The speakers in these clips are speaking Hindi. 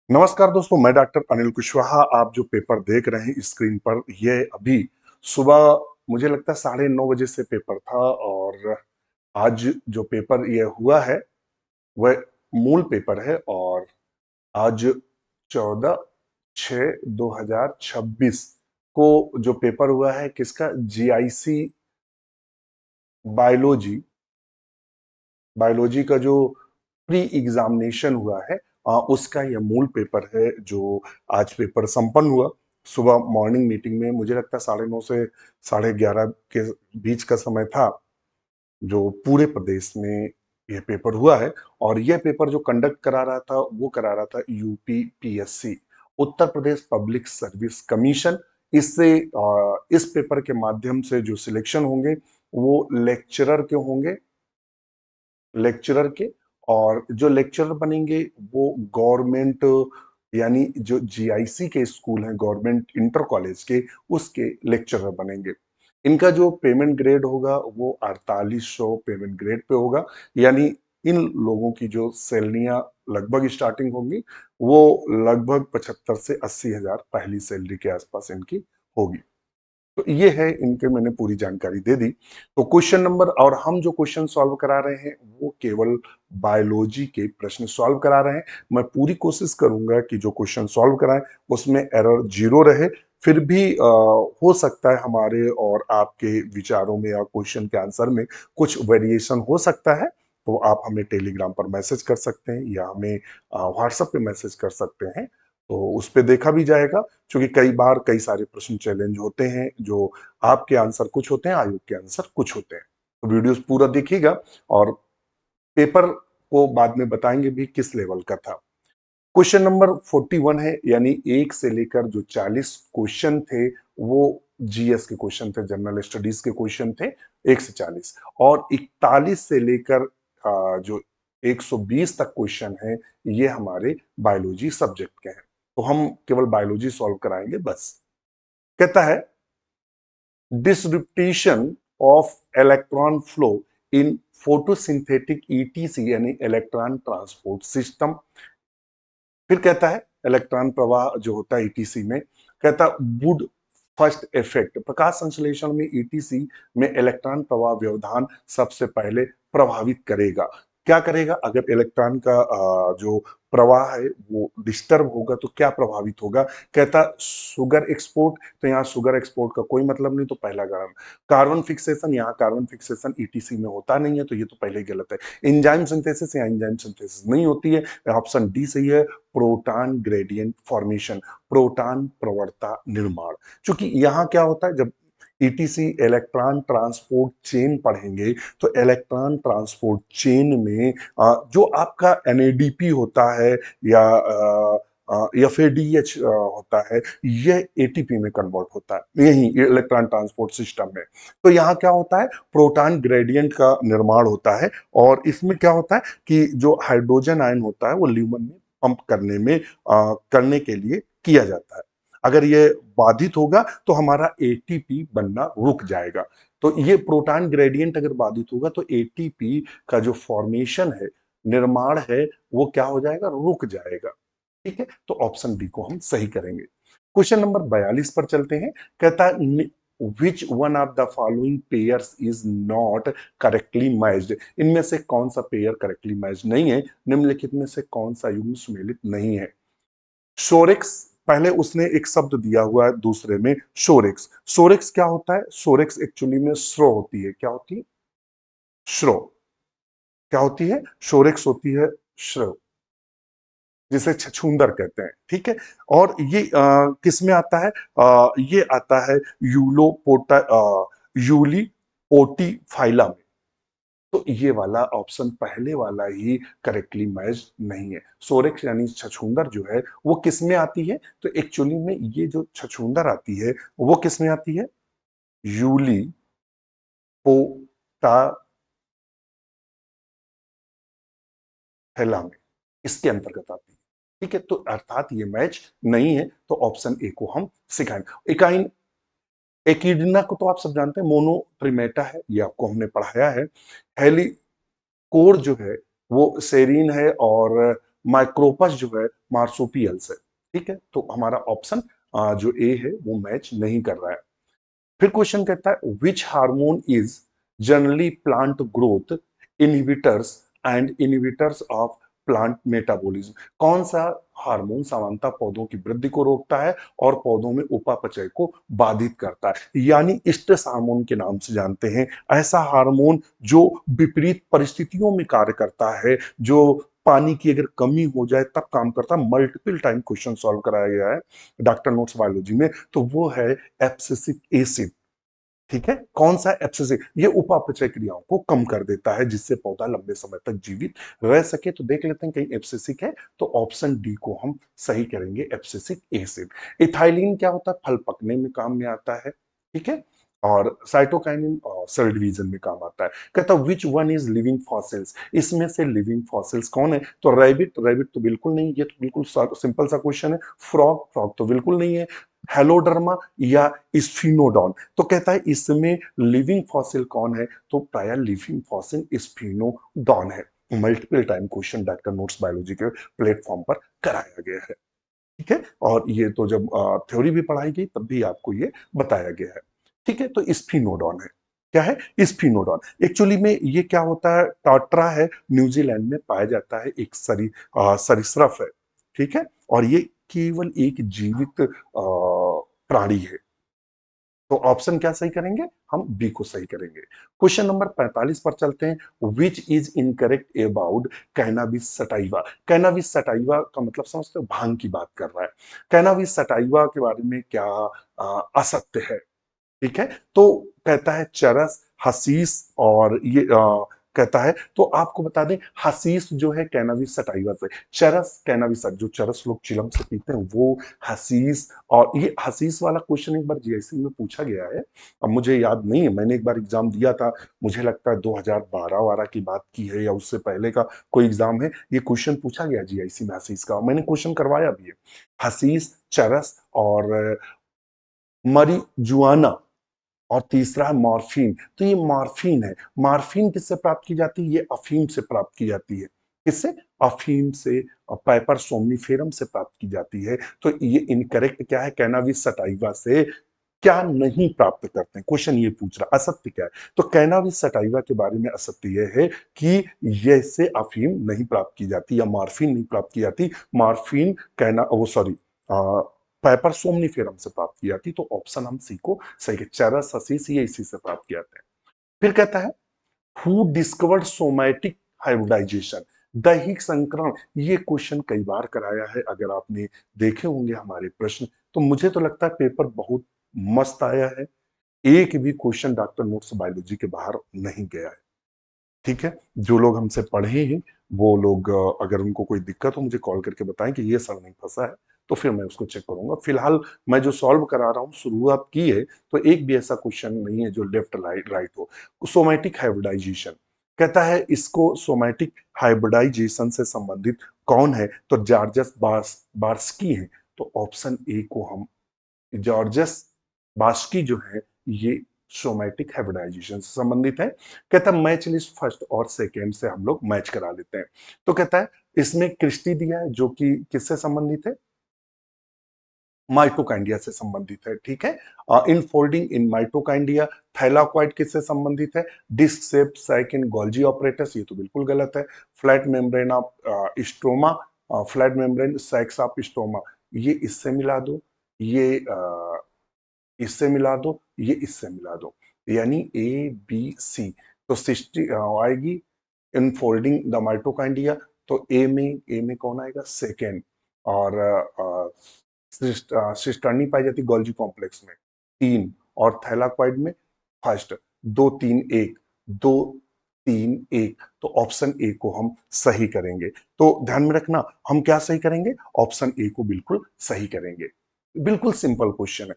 नमस्कार दोस्तों, मैं डॉक्टर अनिल कुशवाहा। आप जो पेपर देख रहे हैं स्क्रीन पर, ये अभी सुबह मुझे लगता है 9:30 बजे से पेपर था। और आज जो पेपर ये हुआ है वह मूल पेपर है। और आज 14/6/2026 को जो पेपर हुआ है किसका, जीआईसी बायोलॉजी बायोलॉजी का जो प्री एग्जामिनेशन हुआ है, उसका यह मूल पेपर है जो आज पेपर संपन्न हुआ। सुबह मॉर्निंग मीटिंग में मुझे लगता है 9:30 से 11:30 के बीच का समय था, जो पूरे प्रदेश में यह पेपर हुआ है। और यह पेपर जो कंडक्ट करा रहा था वो करा रहा था UPPSC, Uttar Pradesh public service commission. इससे इस पेपर के माध्यम से जो सिलेक्शन होंगे वो लेक्चरर के होंगे, लेक्चरर के। और जो लेक्चरर बनेंगे वो गवर्नमेंट, यानी जो जीआईसी के स्कूल हैं, गवर्नमेंट इंटर कॉलेज के, उसके लेक्चरर बनेंगे। इनका जो पेमेंट ग्रेड होगा वो 4800 पेमेंट ग्रेड पे होगा। यानी इन लोगों की जो सैलरियां लगभग स्टार्टिंग होंगी वो लगभग 75 से 80 हजार पहली सैलरी के आसपास इनकी होगी। तो ये है, इनके मैंने पूरी जानकारी दे दी। तो क्वेश्चन नंबर, और हम जो क्वेश्चन सॉल्व करा रहे हैं वो केवल बायोलॉजी के प्रश्न सॉल्व करा रहे हैं। मैं पूरी कोशिश करूंगा कि जो क्वेश्चन सॉल्व कराएं उसमें एरर जीरो रहे। फिर भी हो सकता है हमारे और आपके विचारों में या क्वेश्चन के आंसर में कुछ वेरिएशन हो सकता है। तो आप हमें टेलीग्राम पर मैसेज कर सकते हैं या हमें व्हाट्सएप पे मैसेज कर सकते हैं। तो उस पे देखा भी जाएगा, क्योंकि कई बार कई सारे प्रश्न चैलेंज होते हैं, जो आपके आंसर कुछ होते हैं, आयोग के आंसर कुछ होते हैं। तो वीडियोस पूरा देखिएगा और पेपर को बाद में बताएंगे भी किस लेवल का था। क्वेश्चन नंबर 41 है, यानी 1 से लेकर जो 40 क्वेश्चन थे वो जीएस के क्वेश्चन थे, जनरल स्टडीज के क्वेश्चन थे 1 से 40। और 41 से लेकर जो 120 तक क्वेश्चन है ये हमारे बायोलॉजी सब्जेक्ट के हैं। तो हम केवल बायोलॉजी सॉल्व कराएंगे बस। कहता है, disruption of electron flow in photosynthetic ETC, यानी इलेक्ट्रॉन ट्रांसपोर्ट सिस्टम। फिर कहता है इलेक्ट्रॉन प्रवाह जो होता है ईटीसी में, कहता वुड फर्स्ट इफेक्ट, प्रकाश संश्लेषण में ईटीसी में इलेक्ट्रॉन प्रवाह व्यवधान सबसे पहले प्रभावित करेगा। क्या करेगा? अगर इलेक्ट्रॉन का जो प्रवाह है वो डिस्टर्ब होगा तो क्या प्रभावित होगा? कहता शुगर एक्सपोर्ट। तो यहाँ शुगर एक्सपोर्ट का कोई मतलब नहीं, तो पहला कारण। कार्बन फिक्सेशन, यहाँ कार्बन फिक्सेशन ईटीसी में होता नहीं है, तो ये तो पहले ही गलत है। एंजाइम सिंथेसिस, या एंजाइम सिंथेसिस नहीं होती है, ऑप्शन डी सही है। प्रोटॉन ग्रेडियंट फॉर्मेशन, प्रोटॉन प्रवणता निर्माण। क्योंकि यहां क्या होता है, जब ईटीसी इलेक्ट्रॉन ट्रांसपोर्ट चेन पढ़ेंगे तो इलेक्ट्रॉन ट्रांसपोर्ट चेन में जो आपका एनएडीपी होता है या या फिर डीएच होता है, यह एटीपी में कन्वर्ट होता है यही इलेक्ट्रॉन ट्रांसपोर्ट सिस्टम में। तो यहाँ क्या होता है, प्रोटॉन ग्रेडियंट का निर्माण होता है। और इसमें क्या होता है कि जो हाइड्रोजन आयन होता है वो ल्यूमन में पंप करने के लिए किया जाता है। अगर ये बाधित होगा तो हमारा एटीपी बनना रुक जाएगा। तो ये प्रोटॉन ग्रेडियंट अगर बाधित होगा तो एटीपी का जो फॉर्मेशन है, निर्माण है, वो क्या हो जाएगा, रुक जाएगा। ठीक है, तो ऑप्शन डी को हम सही करेंगे। क्वेश्चन नंबर 42 पर चलते हैं। कहता है, विच one of the following pairs is not correctly matched, इनमें से कौन सा पेयर करेक्टली मैच नहीं है, निम्नलिखित में से कौन सा युग्म सुमेलित नहीं है? शोरेक्स, पहले उसने एक शब्द दिया हुआ है दूसरे में शोरेक्स। शोरेक्स क्या होता है? शोरेक्स एक्चुअली में श्रो होती है। क्या होती है? श्रो। क्या होती है? शोरेक्स होती है श्रो, जिसे छछूंदर कहते हैं। ठीक है, और ये किस में आता है? ये आता है यूली पोटीफाइला में। तो ये वाला ऑप्शन पहले वाला ही करेक्टली मैच नहीं है। सोरेक्स यानी छछूंदर जो है वो किस में आती है? तो एक्चुअली में ये जो छछूंदर आती है वो किस में आती है? यूली पोटाफेला में, इसके अंतर्गत आती है। ठीक है, तो अर्थात ये मैच नहीं है, तो ऑप्शन ए को हम सिखाएंगे। इकाइन एकिडना को तो आप सब जानते हैं, मोनोट्रिमेटा है, ये आपको हमने पढ़ाया है। हेलिकोर जो है वो सेरीन है, और माइक्रोपस जो है मार्सोपियल्स है। ठीक है, तो हमारा ऑप्शन जो ए है वो मैच नहीं कर रहा है। फिर क्वेश्चन कहता है which hormone is generally plant growth inhibitors and inhibitors of plant metabolism. कौन सा हार्मोन सामान्यतः पौधों की वृद्धि को रोकता है और पौधों में उपापचय को बाधित करता है, यानी स्ट्रेस हार्मोन के नाम से जानते हैं। ऐसा हार्मोन जो विपरीत परिस्थितियों में कार्य करता है, जो पानी की अगर कमी हो जाए तब काम करता है। मल्टीपल टाइम क्वेश्चन सॉल्व कराया गया है डॉक्टर नोट्स बायोलॉजी में, तो वो है एब्सिसिक एसिड। ठीक है, कौन सा एब्सिसिक, ये उपापचय क्रियाओं को कम कर देता है जिससे पौधा लंबे समय तक जीवित रह सके। तो देख लेते हैं कहीं एब्सिसिक है, तो ऑप्शन डी को हम सही करेंगे, एब्सिसिक एसिड। इथाइलिन क्या होता है, फल पकने में काम में आता है। ठीक है, और साइटोकाइनिन सेल डिवीजन में काम आता है। कहता which one is living fossils, इसमें से लिविंग फॉसिल्स कौन है, तो रैबिट, रैबिट तो बिल्कुल नहीं, ये तो बिल्कुल सिंपल सा क्वेश्चन है। फ्रॉग, फ्रॉग तो बिल्कुल नहीं है। हेलोडर्मा या स्फिनोडॉन, तो कहता है इसमें लिविंग फॉसिल कौन है, तो प्राय लिविंग फॉसिल स्फिनोडॉन है। Multiple time question doctor notes biology के प्लेटफॉर्म पर कराया गया है। ठीक है, और ये तो जब थ्योरी भी पढ़ाई गई तब भी आपको ये बताया गया है। ठीक है, तो स्फिनोडॉन है, क्या है, स्फिनोडॉन। एक्चुअली में ये क्या होता है, टाट्रा है, न्यूजीलैंड में पाया जाता है, एक सरीसृप है। ठीक है, और ये केवल एक जीवित प्राणी है। तो ऑप्शन क्या सही करेंगे, हम बी को सही करेंगे। क्वेश्चन नंबर 45 पर चलते हैं। Which is incorrect about cannabis sativa. Cannabis sativa का मतलब समझते हो, भांग की बात कर रहा है। कैनाबिस सटाइवा के बारे में क्या असत्य है। ठीक है, तो कहता है चरस, हसीस, और ये कहता है, तो आपको बता दें हसीस जो है कैनाबिस सटाइवा से, चरस कैनाबिस जो चरस लोग चिलम से पीते हैं वो हसीस। और ये हसीस वाला क्वेश्चन एक बार जीआईसी में पूछा गया है, अब मुझे याद नहीं है, मैंने एक बार एग्जाम दिया था, मुझे लगता है 2012 की बात की है या उससे पहले का कोई एग्जाम है, ये क्वेश्चन पूछा गया जीआईसी में हसीस का, मैंने क्वेश्चन करवाया भी है। हसीस, चरस और मरीजुआना, और तीसरा है मॉर्फिन। तो ये मॉर्फिन है। मॉर्फिन किससे प्राप्त की जाती है, ये अफीम से प्राप्त की जाती है। किससे, अफीम से, पाइपर सोमनीफेरम से प्राप्त की जाती है। तो ये इनकरेक्ट क्या है, कैनाबिस सटाइवा से क्या नहीं प्राप्त करते हैं, क्वेश्चन ये पूछ रहा, असत्य क्या है, तो कैनाबिस सटाइवा के बारे में असत्य यह है कि ये से अफीम नहीं प्राप्त की जाती या मॉर्फिन नहीं प्राप्त की जाती। मॉर्फिन कैना वो सॉरी पेपर सोमनीफेरम से प्राप्त की जाती। तो ऑप्शन हम सी को सही है, चरस, हसीस ये इसी से प्राप्त किया जाता है। फिर कहता है हु डिस्कवर्ड सोमैटिक हाइब्रिडाइजेशन, दैहिक संकरण। ये क्वेश्चन कई बार कराया है, अगर आपने देखे होंगे हमारे प्रश्न, तो मुझे तो लगता है पेपर बहुत मस्त आया है। एक भी क्वेश्चन डॉक्टर नोट्स बायोलॉजी के बाहर नहीं गया है। ठीक है, जो लोग हमसे पढ़े हैं वो लोग अगर उनको कोई दिक्कत हो मुझे कॉल करके बताएं कि ये सर नहीं फंसा है, तो फिर मैं उसको चेक करूंगा। फिलहाल मैं जो सॉल्व करा रहा हूँ, शुरुआत की है, तो एक भी ऐसा क्वेश्चन नहीं है जो लेफ्ट राइट राइट हो। सोमैटिक हाइब्रिडाइजेशन, कहता है इसको सोमैटिक हाइब्रिडाइजेशन से संबंधित कौन है, तो जॉर्जस बार्स्की है। तो ऑप्शन ए को हम, जॉर्जस बास्की जो है ये सोमैटिक हाइब्रिडाइजेशन से संबंधित है। कहता है मैच लिस्ट फर्स्ट और सेकेंड से हम लोग मैच करा लेते हैं। तो कहता है इसमें क्रिस्टी दिया है जो कि किससे संबंधित है, माइटोकाइंडिया से संबंधित है। ठीक है, इन फोल्डिंग इन माइटोकाइंडिया, थैलाकॉइड किससे संबंधित है, disc shape sac in Golgi apparatus, ये तो बिल्कुल गलत है। Flat membrane of stroma, flat membrane sacs of stroma, ये इससे मिला दो, ये इससे मिला दो, ये इससे मिला दो, यानी ए बी सी। तो सिस्टी आएगी इनफोल्डिंग द माइटोकाइंडिया, तो ए में कौन आएगा, सेकेंड। और सिस्टर्नी पाई जाती गोल्जी कॉम्प्लेक्स में, तीन, और थैलाकॉइड में फर्स्ट। दो तीन एक, दो तीन एक, तो ऑप्शन ए को हम सही करेंगे। तो ध्यान में रखना, हम क्या सही करेंगे, ऑप्शन ए को बिल्कुल सही करेंगे। बिल्कुल सिंपल क्वेश्चन है,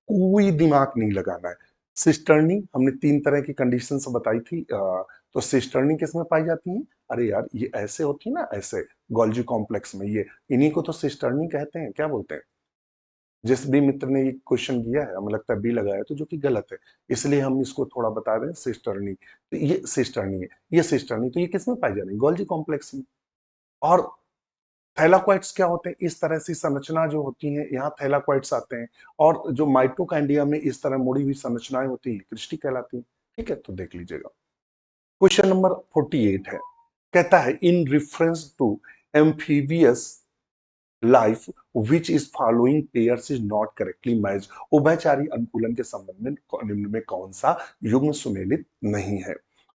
कोई दिमाग नहीं लगाना है। सिस्टर्नी हमने तीन तरह की कंडीशंस बताई थी, तो सिस्टर्नी किस में पाई जाती है, अरे यार ये ऐसे होती है ना, ऐसे गोल्जी कॉम्प्लेक्स में, ये इन्हीं को तो सिस्टर्नी कहते हैं, क्या बोलते हैं। जिस भी मित्र ने ये क्वेश्चन किया है, हमें लगता है बी लगाया, तो जो कि गलत है, इसलिए हम इसको थोड़ा बता रहे हैं सिस्टर्नी। तो ये सिस्टर्नी है, ये सिस्टर्नी, तो ये किस में पाई जा रही है, गोल्जी कॉम्प्लेक्स में। और थैलाकोइड्स क्या होते हैं? इस तरह से संरचना जो होती है, यहाँ थैलाकोइड्स आते हैं, और जो माइटोकॉन्ड्रिया में इस तरह मुड़ी हुई संरचनाएं होती है, क्रिस्टी कहलाती है। ठीक है, तो देख लीजिएगा। क्वेश्चन नंबर 48 है, कहता है in reference to amphibious life which is following pairs is not correctly match. उभयचारी अनुकूलन के संबंध में निम्न में कौन सा युग्म सुमेलित नहीं है?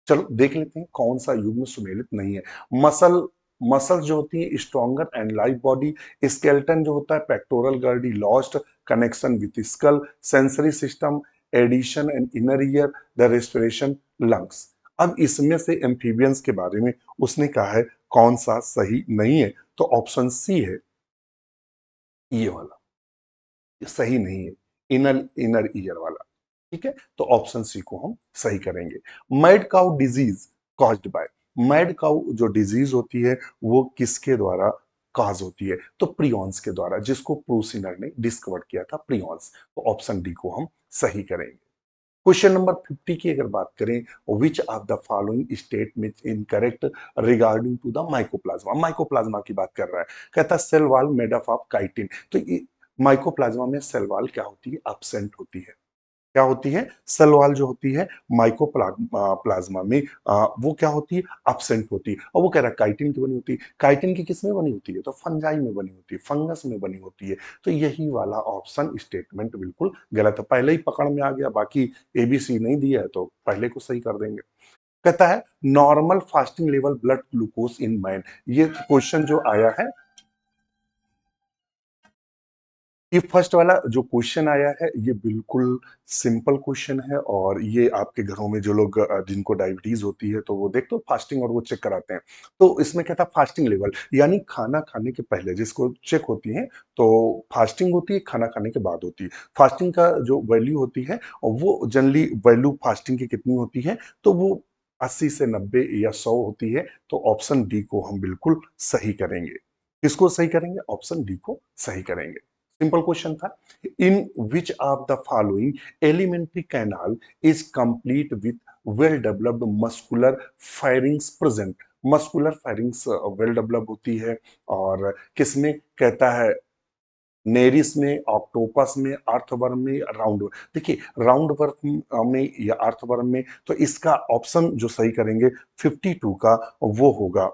चलो देख लेते हैं कौन सा युग्म सुमेलित नहीं है। मसल मसल जो होती है stronger and light body, skeleton जो होता है pectoral girdle lost connection with skull, sensory system addition and inner ear, the respiration lungs. अब इसमें से एम्फीबियंस के बारे में उसने कहा है कौन सा सही नहीं है, तो ऑप्शन सी है ये वाला, ये सही नहीं है, इनर इनर ईयर वाला। ठीक है, तो ऑप्शन सी को हम सही करेंगे। Mad cow disease caused by, mad cow जो डिजीज होती है वो किसके द्वारा काज होती है? तो प्रियॉन्स के द्वारा, जिसको प्रूसिनर ने डिस्कवर किया था, प्रियॉन्स। तो ऑप्शन डी को हम सही करेंगे। क्वेश्चन नंबर 50 की अगर बात करें, which of the following statement incorrect regarding to the mycoplasma. Mycoplasma की बात कर रहा है, कहता है cell wall made up of chitin. तो माइकोप्लाज्मा में सेल वॉल क्या होती है? एब्सेंट होती है। क्या होती है? सेल वॉल जो होती है माइकोप्लाज्मा में वो क्या होती है? एब्सेंट होती है। और वो कह रहा है काइटिन की बनी होती है। काइटिन की किस में बनी होती है? तो फंजाई में बनी होती है, फंगस में बनी होती है। तो यही वाला ऑप्शन स्टेटमेंट बिल्कुल गलत है। पहले ही पकड़ में आ गया, बाकी एबीसी नहीं दिया है तो पहले को सही कर देंगे। कहता है normal fasting level blood glucose in man. ये क्वेश्चन जो आया है, ये फर्स्ट वाला जो क्वेश्चन आया है ये बिल्कुल सिंपल क्वेश्चन है, और ये आपके घरों में जो लोग जिनको डायबिटीज होती है तो वो देखते हो फास्टिंग और वो चेक कराते हैं। तो इसमें क्या था? फास्टिंग लेवल यानी खाना खाने के पहले जिसको चेक होती है, तो फास्टिंग होती है, खाना खाने के बाद होती है। फास्टिंग का जो वैल्यू होती है वो जनरली वैल्यू फास्टिंग की कितनी होती है? तो वो 80 से 90 या 100 होती है। तो ऑप्शन डी को हम बिल्कुल सही करेंगे। किसको सही करेंगे? ऑप्शन डी को सही करेंगे। सिंपल क्वेश्चन था। In which of the following alimentary canal is complete with well developed muscular firings present. Muscular firings well develop होती है, और किसमें? कहता है नेरिस में, ऑक्टोपस में, अर्थवर्म में, राउंड। देखिए राउंड वर्म में या अर्थवर्म में, तो इसका ऑप्शन जो सही करेंगे 52 का वो होगा।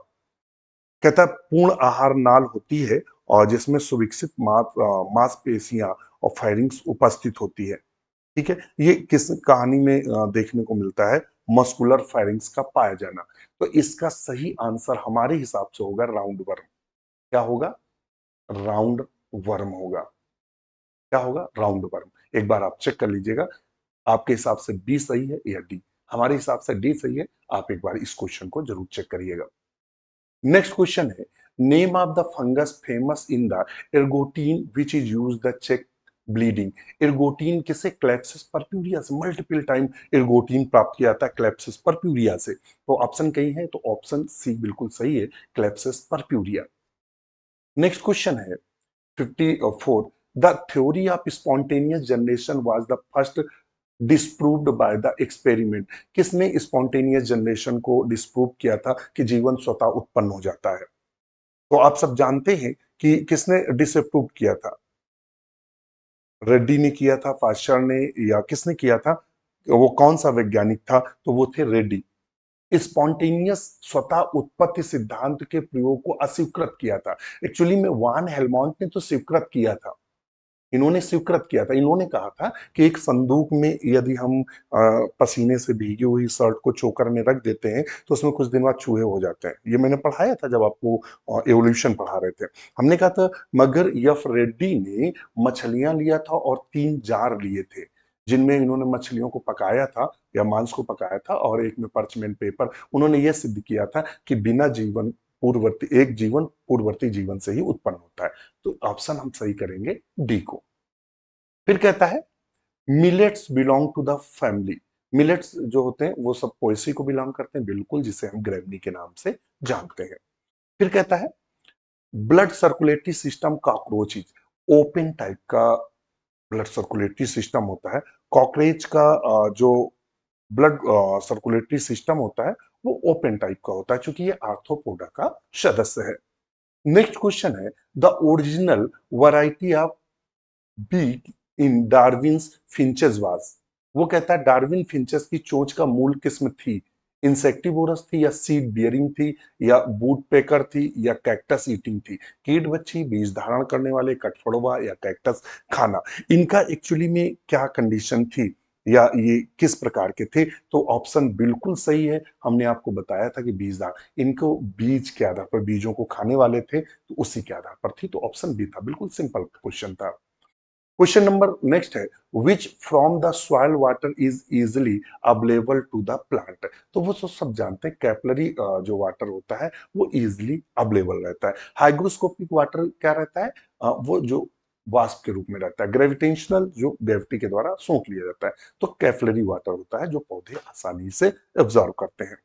कहता है पूर्ण आहार नाल होती है और जिसमें सुविकसित मांसपेशियां और फायरिंग्स उपस्थित होती है। ठीक है, ये किस कहानी में देखने को मिलता है? मस्कुलर फायरिंग्स का पाया जाना। तो इसका सही आंसर हमारे हिसाब से होगा राउंड वर्म। क्या होगा? राउंड वर्म होगा। क्या होगा? Round worm. एक बार आप चेक कर लीजिएगा, आपके हिसाब से बी सही है या डी। हमारे हिसाब से डी सही है। आप एक बार इस क्वेश्चन को जरूर चेक करिएगा। नेक्स्ट क्वेश्चन है, name of the fungus famous in the ergotine which is use the check bleeding. Ergotine किसे? क्लेप्सिस पर्प्यूरिया से। मल्टीपल टाइम एर्गोटीन प्राप्त किया जाता है क्लेप्सिस पर्प्यूरिया से। तो ऑप्शन कहीं है, तो ऑप्शन सी बिल्कुल सही है, क्लेप्सिस पर्प्यूरिया। नेक्स्ट क्वेश्चन है 54, the theory of spontaneous generation was the first disproved by the experiment. किसने स्पॉन्टेनियस जनरेशन को डिस्प्रूव किया था कि जीवन स्वतः उत्पन्न हो जाता है? तो आप सब जानते हैं कि किसने डिसअप्रूव किया था? रेड्डी ने किया था, पाश्चर ने, या किसने किया था? वो कौन सा वैज्ञानिक था? तो वो थे रेड्डी। स्पॉन्टेनियस स्वतः उत्पत्ति सिद्धांत के प्रयोग को अस्वीकृत किया था। एक्चुअली में वान हेलमोंट ने तो स्वीकृत किया था। इन्होंने स्वीकृत किया था। इन्होंने कहा था कि एक संदूक में यदि हम पसीने से भीगी हुई शर्ट को चोकर में रख देते हैं तो उसमें कुछ दिन बाद चूहे हो जाते हैं। ये मैंने पढ़ाया था जब आपको एवोल्यूशन पढ़ा रहे थे। हमने कहा था, मगर यफ रेड्डी ने मछलियां लिया था और 3 जार लिए थे, जिनमें इन्होंने मछलियों को पकाया था या मांस को पकाया था, और एक में पर्चमेंट पेपर। उन्होंने यह सिद्ध किया था कि बिना जीवन पूर्ववर्ती एक जीवन पूर्ववर्ती जीवन से ही उत्पन्न होता है। तो ऑप्शन हम सही करेंगे डी को। फिर कहता है millets belong to the family. Millets जो होते हैं वो सब पोएसी को बिलोंग करते हैं, बिल्कुल, जिसे हम ग्रेवनी के नाम से जानते हैं। फिर कहता है blood circulatory system cockroaches, open type का ब्लड सर्कुलेटरी सिस्टम होता है। कॉकरेज का जो ब्लड सर्कुलेटरी सिस्टम होता है वो ओपन टाइप का होता है, क्योंकि ये आर्थ्रोपोडा का सदस्य है। नेक्स्ट क्वेश्चन है, the original variety of be in Darwin's finches was. वो कहता है डार्विन फिंचेस की चोंच का मूल किस्म थी, इंसेक्टिवोरस थी या सीड बियरिंग थी या बूट पेकर थी या कैक्टस ईटिंग थी। कीट बच्ची, बीज धारण करने वाले, कठफोड़वा या कैक्टस खाना। इनका एक्चुअली में क्या कंडीशन थी या ये किस प्रकार के थे? तो ऑप्शन बिल्कुल सही है। हमने आपको बताया था कि बीज धारण, इनको बीज के आधार पर, बीजों को खाने वाले थे तो उसी के आधार पर थी, तो ऑप्शन बी था। बिल्कुल सिंपल क्वेश्चन था। क्वेश्चन नंबर नेक्स्ट है, which from the soil water is easily available to the plant. तो वो सब जानते हैं कैपिलरी जो वाटर होता है वो इजिली अवेलेबल रहता है। हाइग्रोस्कोपिक वाटर क्या रहता है? वो जो वाष्प के रूप में रहता है। ग्रेविटेशनल जो ग्रेविटी के द्वारा सोख लिया जाता है। तो कैपिलरी वाटर होता है जो पौधे आसानी से एब्जॉर्व करते हैं।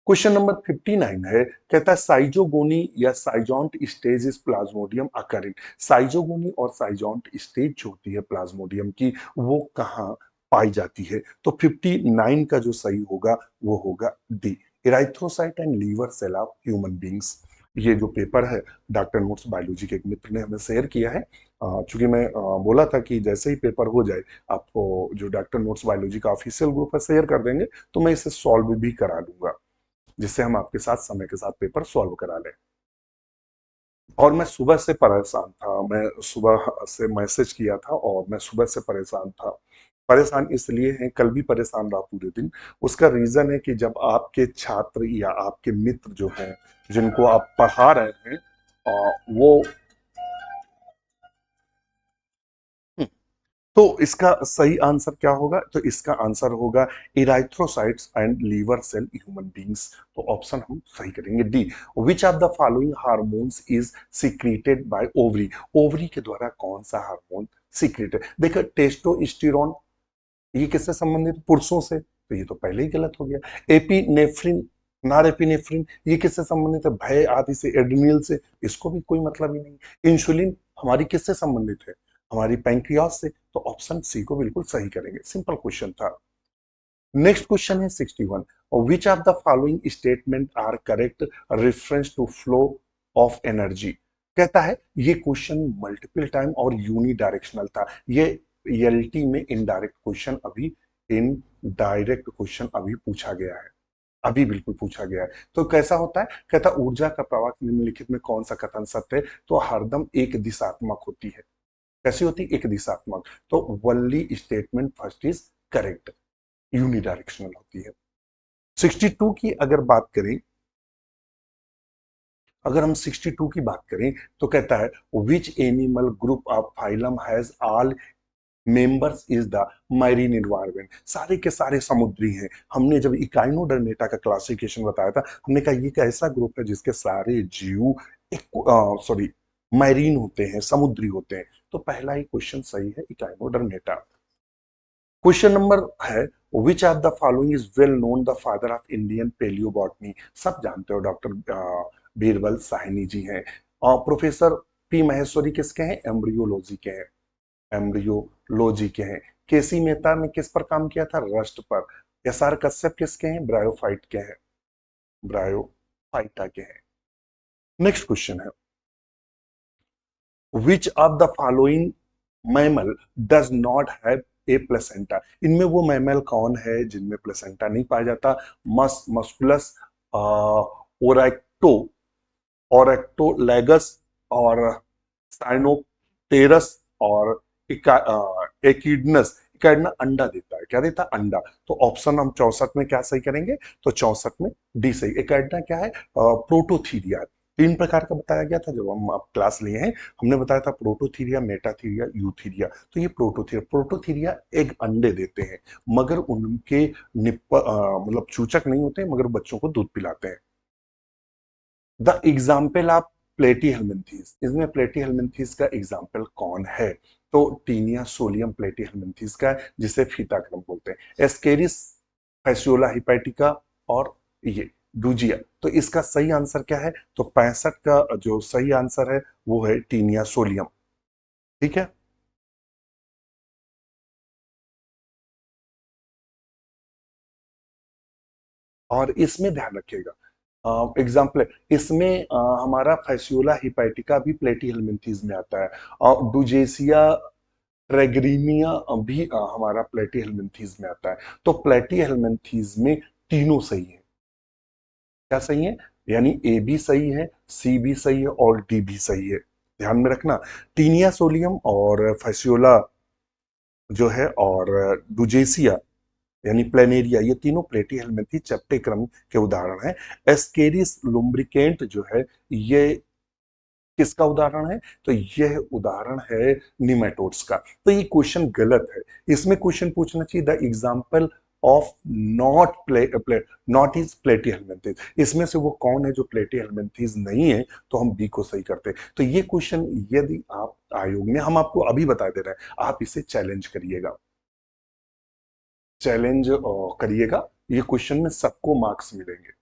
क्वेश्चन नंबर 59 है, कहता है साइजोगोनी या schizont stage is plasmodium occurring. Schizogony और साइजोंट स्टेज जो होती है प्लाज्मोडियम की, वो कहाँ पाई जाती है? तो 59 का जो सही होगा वो होगा D, erythrocyte and liver cell of human beings. ये जो पेपर है डॉक्टर नोट्स बायोलॉजी के एक मित्र ने हमें शेयर किया है। चूंकि मैं बोला था कि जैसे ही पेपर हो जाए आपको जो डॉक्टर नोट्स बायोलॉजी का ऑफिशियल ग्रुप है शेयर कर देंगे, तो मैं इसे सॉल्व भी करा लूंगा, जिससे हम आपके साथ समय के साथ पेपर सॉल्व करा लें। और मैं सुबह से परेशान था, मैं सुबह से मैसेज किया था और मैं सुबह से परेशान था। परेशान इसलिए हैं, कल भी परेशान रहा पूरे दिन। उसका रीजन है कि जब आपके छात्र या आपके मित्र जो हैं, जिनको आप पढ़ा रहे हैं, वो तो इसका सही आंसर क्या होगा? तो इसका आंसर होगा erythrocytes and liver cell human beings. तो ऑप्शन हम सही करेंगे D. Which of the following hormones is secreted by ovary. Ovary के द्वारा कौन सा हार्मोन सीक्रेटेड? देखो टेस्टोस्टेरोन, ये किससे संबंधित? पुरुषों से, तो ये तो पहले ही गलत हो गया। एपिनेफ्रिन, नॉर एपिनेफ्रिन, ये किससे संबंधित है? भय आदि से, एड्रिनल से, इसको भी कोई मतलब ही नहीं। इंसुलिन हमारी किससे संबंधित है? हमारी पैंक्रियास से। तो ऑप्शन सी को बिल्कुल सही करेंगे। सिंपल क्वेश्चन था। नेक्स्ट क्वेश्चन है 61, which of the following statement are correct reference to flow of energy. कहता है ये क्वेश्चन मल्टीपल टाइम और यूनी डायरेक्शनल था। ये एलटी में इनडायरेक्ट क्वेश्चन अभी, इन डायरेक्ट क्वेश्चन अभी पूछा गया है, अभी बिल्कुल पूछा गया है। तो कैसा होता है? कहता ऊर्जा का प्रवाह निम्नलिखित में कौन सा कथन सत्य है? तो हरदम एक दिशात्मक होती है। कैसी होती है? एक दिशात्मक। तो only statement first is correct, unidirectional होती है। 62 की अगर बात करें, अगर हम 62 की बात करें तो कहता है which animal group of phylum has all members is the marine environment. सारे के सारे समुद्री हैं। हमने जब इकाइनोडर्मेटा का क्लासिफिकेशन बताया था, हमने कहा ये एक ऐसा ग्रुप है जिसके सारे जीव एक सॉरी मैरीन होते हैं, समुद्री होते हैं। तो पहला ही क्वेश्चन सही है, इकाइनोडर्मेटा। क्वेश्चन नंबर है, which of the following is well known the father of Indian palaeobotany. सब जानते हो डॉक्टर बीरबल साहनी जी हैं। और प्रोफेसर पी महेश्वरी किसके हैं? एम्ब्रियोलॉजी के हैं, एम्ब्रियोलॉजी के हैं। केसी मेहता ने किस पर काम किया था? रस्ट पर। एस आर कश्यप किसके हैं? ब्रायोफाइट के हैं, ब्रायोफाइटा के हैं। नेक्स्ट क्वेश्चन है, which of the following mammal does not have a placenta. इनमें वो मैमल कौन है जिनमें प्लेसेंटा नहीं पाया जाता? मस्कुलस, ओरेक्टो, ओरेक्टोलेगस और साइनोप्टेरस और एकिडनस। एकिडना अंडा देता है, क्या देता है? अंडा। तो ऑप्शन हम 64 में क्या सही करेंगे? तो 64 में डी सही। एकिडना क्या है? प्रोटोथीरिया। तीन प्रकार का बताया गया था जब हम आप क्लास लिए हैं। हमने बताया था प्रोटोथीरिया, मेटाथीरिया, यूथीरिया। तो ये प्रोटोथीरिया, प्रोटोथीरिया एग अंडे देते हैं, मगर उनके मतलब चूचक नहीं होते, मगर बच्चों को दूध पिलाते हैं। द एग्जाम्पल ऑफ प्लेटी हेलमिंथीस, इसमें प्लेटी हेलमिंथीस का एग्जाम्पल कौन है? तो टीनिया सोलियम प्लेटी हेलमिंथीस का है, जिसे फीताक्रम बोलते हैं। एस्केरिस फैसियोला हिपैटिका और ये डूजिया। तो इसका सही आंसर क्या है? तो 65 का जो सही आंसर है वो है टीनिया सोलियम। ठीक है। और इसमें ध्यान रखिएगा, एग्जाम्पल है इसमें, हमारा फैसियोला हिपैटिका भी प्लेटीहेलमिंथीज में आता है, और डुजेसिया ट्रेगरीनिया भी हमारा प्लेटीहेलमिंथीज में आता है। तो प्लेटीहेलमिंथीज में तीनों सही है। क्या सही है? यानी ए भी सही है, सी भी सही है और डी भी सही है। ध्यान में रखना, टीनिया सोलियम और फैसियोला जो है और डुजेसिया यानी प्लेनेरिया, ये तीनों प्लेटीहेलमिंथी चैप्टे क्रम के उदाहरण हैं। एस्केरिस लुम्ब्रिकेंट जो है ये किसका उदाहरण है? तो यह उदाहरण है निमेटोड्स का। तो ये क्वेश्चन गलत है। इसमें क्वेश्चन पूछना चाहिए the example of not not is platyhelminthes, इसमें से वो कौन है जो प्लेटीहेलमिंथीज नहीं है, तो हम बी को सही करते हैं। तो ये क्वेश्चन यदि आप आयोग में, हम आपको अभी बता दे रहे हैं, आप इसे चैलेंज करिएगा, चैलेंज करिएगा। ये क्वेश्चन में सबको मार्क्स मिलेंगे,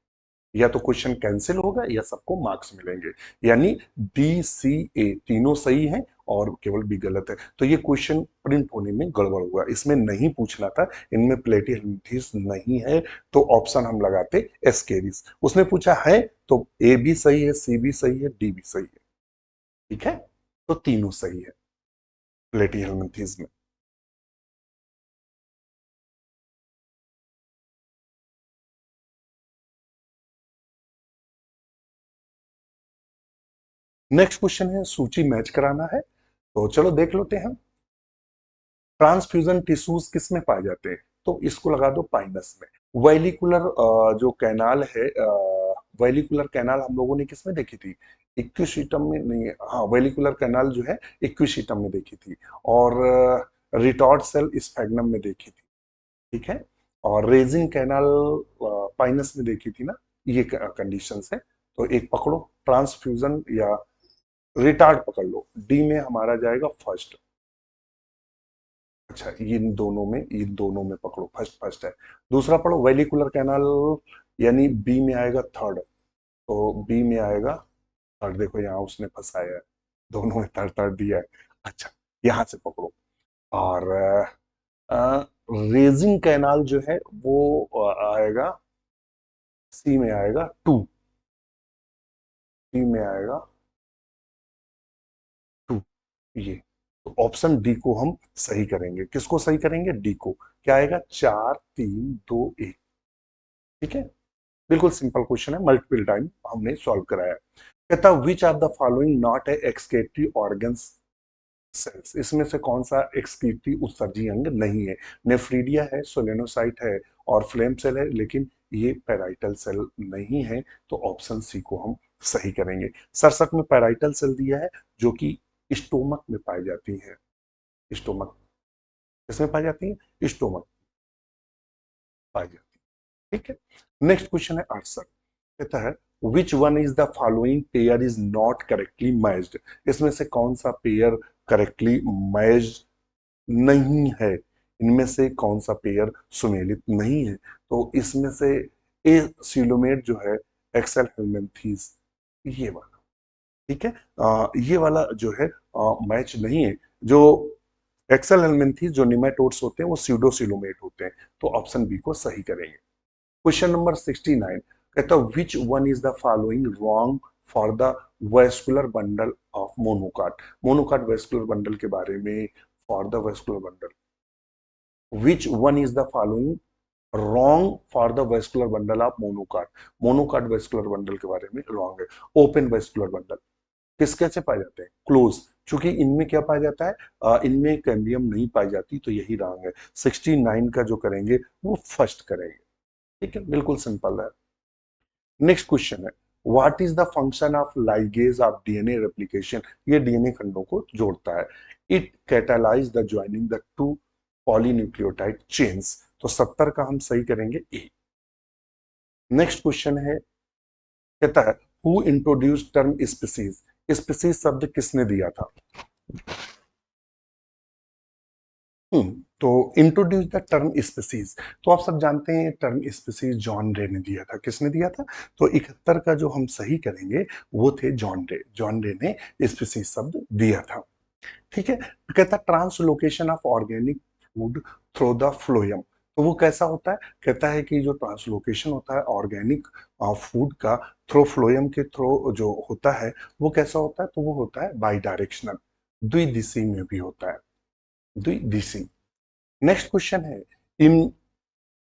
या तो क्वेश्चन कैंसिल होगा या सबको मार्क्स मिलेंगे। यानी डी सी ए तीनों सही हैं और केवल बी गलत है। तो ये क्वेश्चन प्रिंट होने में गड़बड़ हुआ, इसमें नहीं पूछना था, इनमें प्लेटीहेलमिंथीज नहीं है, तो ऑप्शन हम लगाते एस्केरिस। उसने पूछा है तो ए भी सही है, सी भी सही है, डी भी सही है। ठीक है, तो तीनों सही है प्लेटीहेलमिंथीज में। नेक्स्ट क्वेश्चन है, सूची मैच कराना है, तो चलो देख लेते हैं। ट्रांसफ्यूजन टिश्यूज किस में पाए जाते हैं? तो इसको लगा दो पाइनस में। वेलिकुलर जो कैनाल है, वेलिकुलर कैनाल हम लोगों ने किस में देखी थी? इक्विशीटम में नहीं है, हाँ वेलिकुलर कैनाल जो है इक्विशीटम में देखी थी, और रिटॉर्ड सेल स्फैग्नम में देखी थी। ठीक है, और रेजिंग कैनाल पाइनस में देखी थी ना। ये कंडीशंस है, तो एक पकड़ो ट्रांसफ्यूजन या रिटार्ड पकड़ लो, डी में हमारा जाएगा फर्स्ट। अच्छा, इन दोनों में पकड़ो, फर्स्ट फर्स्ट है। दूसरा पढ़ो वेलिकुलर कैनाल, यानी बी में आएगा थर्ड, तो बी में आएगा थर्ड। देखो यहाँ उसने फंसाया है, दोनों में थर्ड थर्ड दिया है। अच्छा, यहां से पकड़ो। और रेजिंग कैनाल जो है वो आएगा सी में आएगा टू, सी में आएगा टू, ये। तो ऑप्शन डी को हम सही करेंगे। किसको सही करेंगे? डी को। क्या आएगा? 4 3 2 1। ठीक है, बिल्कुल सिंपल क्वेश्चन है, मल्टीपल टाइम हमने सॉल्व कराया। कहता which are the following not a excretory organs cells, इसमें से कौन सा एक्सक्रीटरी उत्सर्जी अंग नहीं है? नेफ्रीडिया है, सोलेनोसाइट है और फ्लेम सेल है, लेकिन ये पैराइटल सेल नहीं है। तो ऑप्शन सी को हम सही करेंगे। सरसट में पैराइटल सेल दिया है, जो कि स्टोमक में पाई जाती है। स्टोमक, किसमें पाई जाती है? स्टोमक पाई जाती है। ठीक है, नेक्स्ट क्वेश्चन है 68। कहता है which one is the following pair is not correctly matched, इसमें से कौन सा पेयर करेक्टली मैच्ड नहीं है? इनमें से कौन सा पेयर सुमेलित नहीं है? तो इसमें से ए सिलोमेट जो है, एक्सेल हेलमेंथीज, ये वाला। ठीक है, ये वाला जो है मैच नहीं है। जो एक्सेल हेलमेंथीज जो निमेटोड्स होते हैं वो सीडोसिलोमेट होते हैं। तो ऑप्शन बी को सही करेंगे। क्वेश्चन नंबर 69 कहता है which one is the following wrong for the vascular bundle of monocot. Monocot vascular bundle के बारे में, for the vascular bundle, which one is the following wrong for the vascular bundle of monocot. Monocot vascular bundle के बारे में रॉन्ग है। ओपन वेस्कुलर बंडल किसके से पाए जाते हैं? क्लोज, क्योंकि इनमें क्या पाया जाता है? इनमें कैम्बियम नहीं पाई जाती, तो यही रॉन्ग है। 69 का जो करेंगे वो फर्स्ट करेंगे। ठीक है, बिल्कुल सिंपल है। नेक्स्ट क्वेश्चन है what is the function of ligase of DNA replication. ये डीएनए खंडों को जोड़ता है। It catalyse the joining the two polynucleotide chains. तो 70 का हम सही करेंगे ए। नेक्स्ट क्वेश्चन है, कहता है who introduce term species. Species शब्द किसने दिया था? तो इंट्रोड्यूस द टर्म स्पीसीज, तो आप सब जानते हैं टर्म स्पीसीज जॉन रे ने दिया था। किसने दिया था? तो 71 का जो हम सही करेंगे वो थे जॉन रे। जॉन रे ने स्पीसीज शब्द दिया था। ठीक है, कहता translocation of organic food through the phloem. तो वो कैसा होता है? कहता है कि जो ट्रांसलोकेशन होता है ऑर्गेनिक फूड का थ्रो फ्लोएम के थ्रो जो होता है वो कैसा होता है, तो वो होता है बाई डायरेक्शनल, द्विदिशी में भी होता है, द्विदिशी। नेक्स्ट क्वेश्चन है, in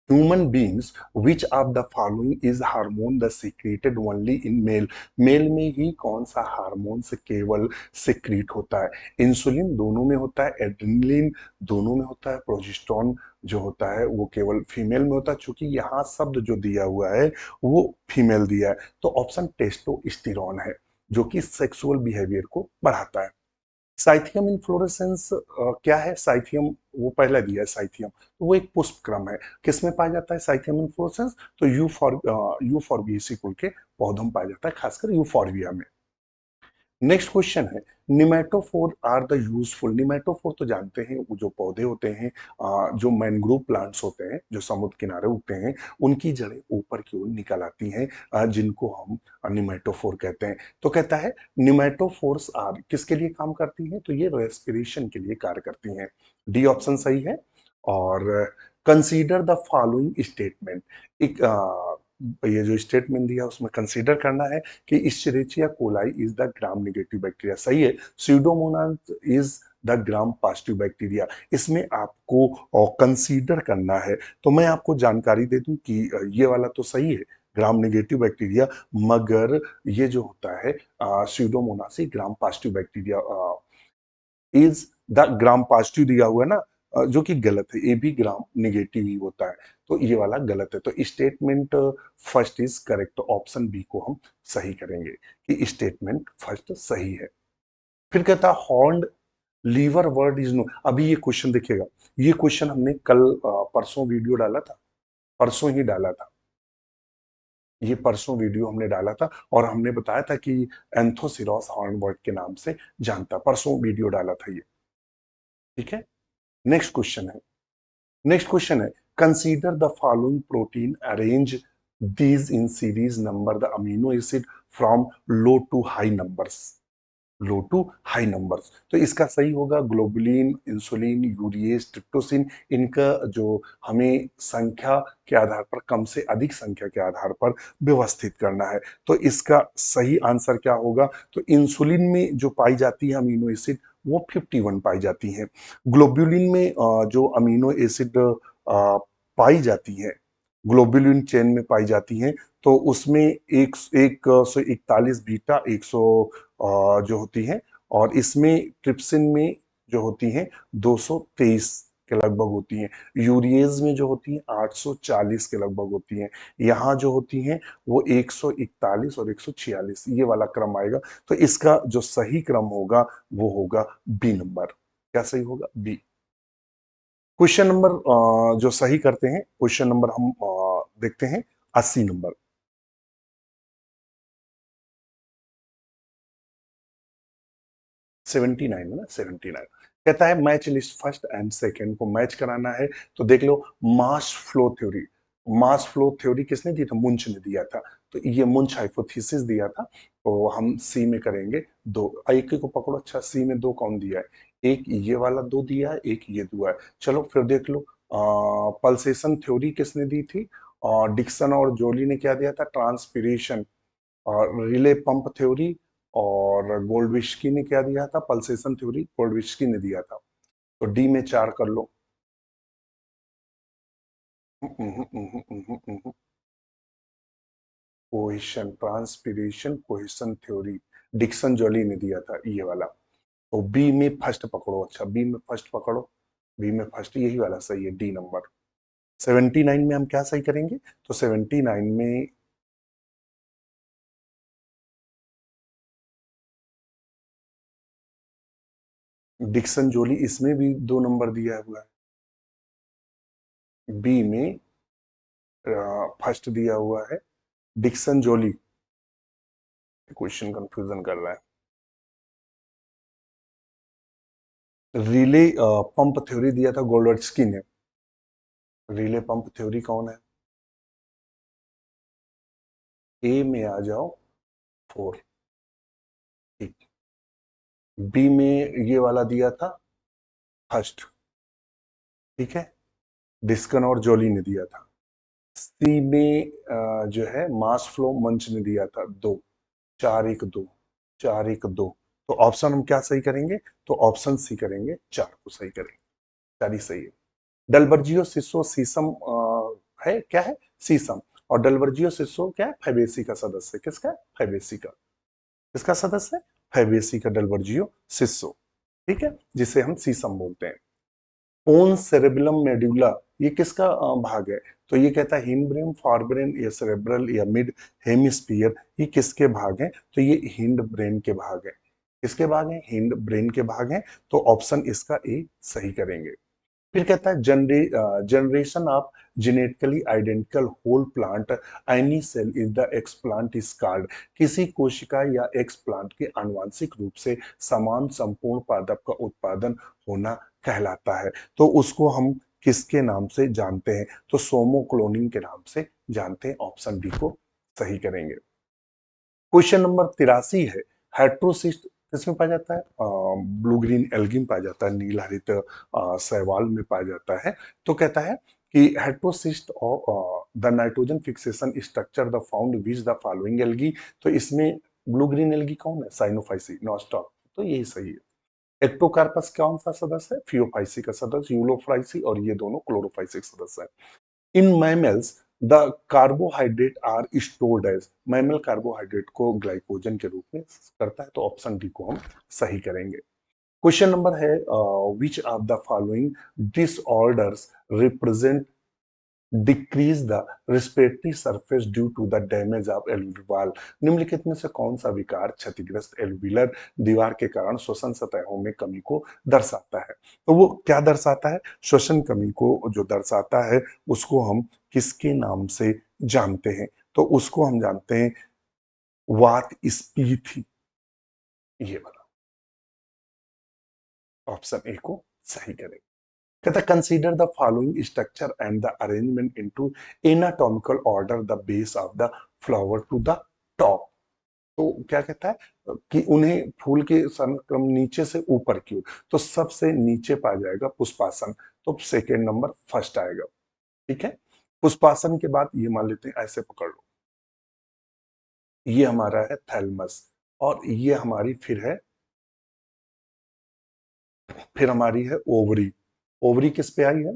human beings which of the following is hormone the secreted only in male, male में ही कौन सा हार्मोन से केवल सीक्रेट होता है, इंसुलिन दोनों में होता है, एड्रेनलिन दोनों में होता है, प्रोजेस्टेरोन जो होता है वो केवल फीमेल में होता है, क्योंकि यहाँ शब्द जो दिया हुआ है वो फीमेल दिया है, तो ऑप्शन टेस्टोस्टेरोन है जो कि सेक्सुअल बिहेवियर को बढ़ाता है। साइथियम इन्फ्लोरेसेंस क्या है, साइथियम वो पहला दिया है, साइथियम तो वो एक पुष्प क्रम है, किसमें पाया जाता है साइथियम इन्फ्लोरेसेंस, तो यूफॉर्बिएसी कुल के पौधों में पाया जाता है, खासकर यूफॉर्बिया में। नेक्स्ट क्वेश्चन है, nematophore are the useful, nematophore तो जानते हैं वो जो पौधे होते हैं, जो मैनग्रोव प्लांट्स होते हैं जो समुद्र किनारे उगते हैं, उनकी जड़ें ऊपर की ओर निकल आती हैं, जिनको हम निमेटोफोर कहते हैं। तो कहता है निमेटोफोर्स आर किसके लिए काम करती हैं, तो ये रेस्पिरेशन के लिए कार्य करती हैं, डी ऑप्शन सही है। और कंसीडर द फॉलोइंग स्टेटमेंट, एक ये जो स्टेटमेंट दिया उसमें कंसीडर करना है कि Escherichia coli is the gram negative bacteria, सही है, pseudomonas is the gram positive bacteria, इसमें आपको कंसीडर करना है। तो मैं आपको जानकारी दे दूं कि ये वाला तो सही है, ग्राम नेगेटिव बैक्टीरिया, मगर ये जो होता है Pseudomonas gram positive bacteria is the gram positive दिया हुआ है ना, जो कि गलत है, ए भी ग्राम निगेटिव ही होता है, तो ये वाला गलत है, तो स्टेटमेंट फर्स्ट इज करेक्ट, तो ऑप्शन बी को हम सही करेंगे कि स्टेटमेंट फर्स्ट सही है। फिर कहता है horned liver word is no, अभी ये क्वेश्चन देखिएगा, ये क्वेश्चन हमने कल परसों वीडियो डाला था, परसों ही डाला था, ये परसों वीडियो हमने डाला था और हमने बताया था कि एंथोसिरोस हॉर्न वर्ड के नाम से जानता, परसों वीडियो डाला था ये, ठीक है। नेक्स्ट क्वेश्चन है, नेक्स्ट क्वेश्चन है, consider the following protein, arrange these in series number the amino acid from low to high numbers, low to high numbers, तो इसका सही होगा ग्लोबुलिन, इंसुलिन, यूरिएज, ट्रिप्टोसिन, इनका जो हमें संख्या के आधार पर, कम से अधिक संख्या के आधार पर व्यवस्थित करना है, तो इसका सही आंसर क्या होगा, तो इंसुलिन में जो पाई जाती है अमीनो एसिड वो 51 पाई जाती हैं, ग्लोबुलिन में जो अमीनो एसिड पाई जाती हैं, ग्लोबुलिन चेन में पाई जाती हैं, तो उसमें एक 141 बीटा, 100 जो होती हैं, और इसमें ट्रिप्सिन में जो होती हैं 223 के लगभग होती हैं, यूरिएज में जो होती हैं 840 के लगभग होती हैं, यहाँ जो होती हैं वो 141 और 146, ये वाला क्रम आएगा, तो इसका जो सही क्रम होगा वो होगा बी नंबर, क्या सही होगा, बी। क्वेश्चन नंबर जो सही करते हैं, क्वेश्चन नंबर हम देखते हैं 80 नंबर, 79 है ना, 79, कहता है match list first and second को मैच कराना है, तो देख लो mass flow theory, mass flow theory किसने दी था, मुंच ने दिया था, तो ये मुंच हाइपोथेसिस दिया था, तो हम सी में करेंगे दो, एक को पकड़ो, अच्छा सी में दो कौन दिया है, एक ये वाला दो दिया है, एक ये दुआ है, चलो फिर देख लो पल्सेशन थ्योरी किसने दी थी, और डिक्सन और जोली ने क्या दिया था, ट्रांसपिरेशन, और रिले पंप थ्योरी, और गोल्डविस्की ने क्या दिया था, पल्सेशन थ्योरी गोल्डविस्की ने दिया था, तो डी में 4 कर लो। Cohesion, transpiration cohesion theory, Dixon Jolly ने दिया था ये वाला, तो बी में फर्स्ट पकड़ो, अच्छा बी में फर्स्ट पकड़ो, बी में फर्स्ट यही वाला सही है, डी नंबर। 79 में हम क्या सही करेंगे, तो 79 में डिक्सन जोली, इसमें भी 2 नंबर दिया हुआ है, बी में फर्स्ट दिया हुआ है डिक्सन जोली, क्वेश्चन कंफ्यूजन कर रहा है, रिले पंप थ्योरी दिया था गोल्डवर्स्की ने, रिले पंप थ्योरी कौन है, ए में आ जाओ 4, ठीक, बी में ये वाला दिया था फर्स्ट, ठीक है, डिस्कन और जोली ने दिया था, सी में जो है मास फ्लो मंच ने दिया था 2, 4 1 2, 4 1 2। तो ऑप्शन हम क्या सही करेंगे? तो ऑप्शन सी करेंगे, 4 को सही करेंगे। 4 ही सही है। डलवर्जियो सिसो सीसम है क्या है? सीसम। और डलवर्जियो सिसो क्या है? फैबेसी का सदस्य। किसका? फैबेसी का। किसका सदस्य? फैबेसी का डलवर्जियो सिसो। ठीक है, जिसे हम सीसम बोलते हैं। पोन सेरेबेलम मेडुला, ये किसका भाग है? तो ये कहता है हिंड फॉरब्रेन या सेरेब्रल या मिड हेमिस्फीयर, ये किसके भाग हैं? तो ये हिंड ब्रेन के भाग हैं। किसके भाग हैं? हिंड ब्रेन के भाग हैं। तो ऑप्शन इसका ए सही करेंगे। फिर कहता है generation of genetically identical whole plant any cell is the x plant is called. किसी कोशिका या एक्स प्लांट के आनुवांशिक रूप से समान संपूर्ण पादप का उत्पादन होना कहलाता है। तो उसको हम किसके नाम से जानते हैं? तो सोमो क्लोनिंग के नाम से जानते हैं। ऑप्शन डी को सही करेंगे। क्वेश्चन नंबर 83 है, हेट्रोसिस्ट किसमें पाया जाता है? ब्लू ग्रीन एल्गी में पाया जाता है, नील हरित शैवाल में पाया जाता है। तो कहता है कि heterocyst of the nitrogen fixation structure the found which the following algae. तो इसमें ब्लू ग्रीन एल्गी कौन है? Cyanophyceae, nostoc. तो यही सही है। एक्टोकार्पस कौन सा सदस्य है? फियोफाइसी का सदस्य, यूलोफाइसी, और ये दोनों क्लोरोफाइसी सदस्य हैं। In mammals the carbohydrate are stored as. Mammal carbohydrate को ग्लाइकोजन के रूप में करता है। तो ऑप्शन डी को हम सही करेंगे। क्वेश्चन नंबर है, which of the following disorders represent decrease the respiratory surface due to the damage of alveoli. निम्नलिखित में से कौन सा विकार क्षतिग्रस्त एल्विलर दीवार के कारण श्वसन सतहों में कमी को दर्शाता है? तो वो क्या दर्शाता है? श्वसन कमी को जो दर्शाता है उसको हम किसके नाम से जानते हैं? तो उसको हम जानते हैं वात स्पीथी। ये वाला ऑप्शन ए को सही करें। कहता consider the following structure and the arrangement into anatomical order the base of the flower to the top. तो क्या कहता है कि उन्हें फूल के क्रम नीचे से ऊपर की ओर। तो सबसे नीचे पाया जाएगा पुष्पासन। तो सेकेंड नंबर फर्स्ट आएगा। ठीक है, पुष्पासन के बाद ये मान लेते हैं, ऐसे पकड़ लो, ये हमारा है थैलमस। और ये हमारी फिर हमारी है ओवरी। ओवरी किस पे आई है?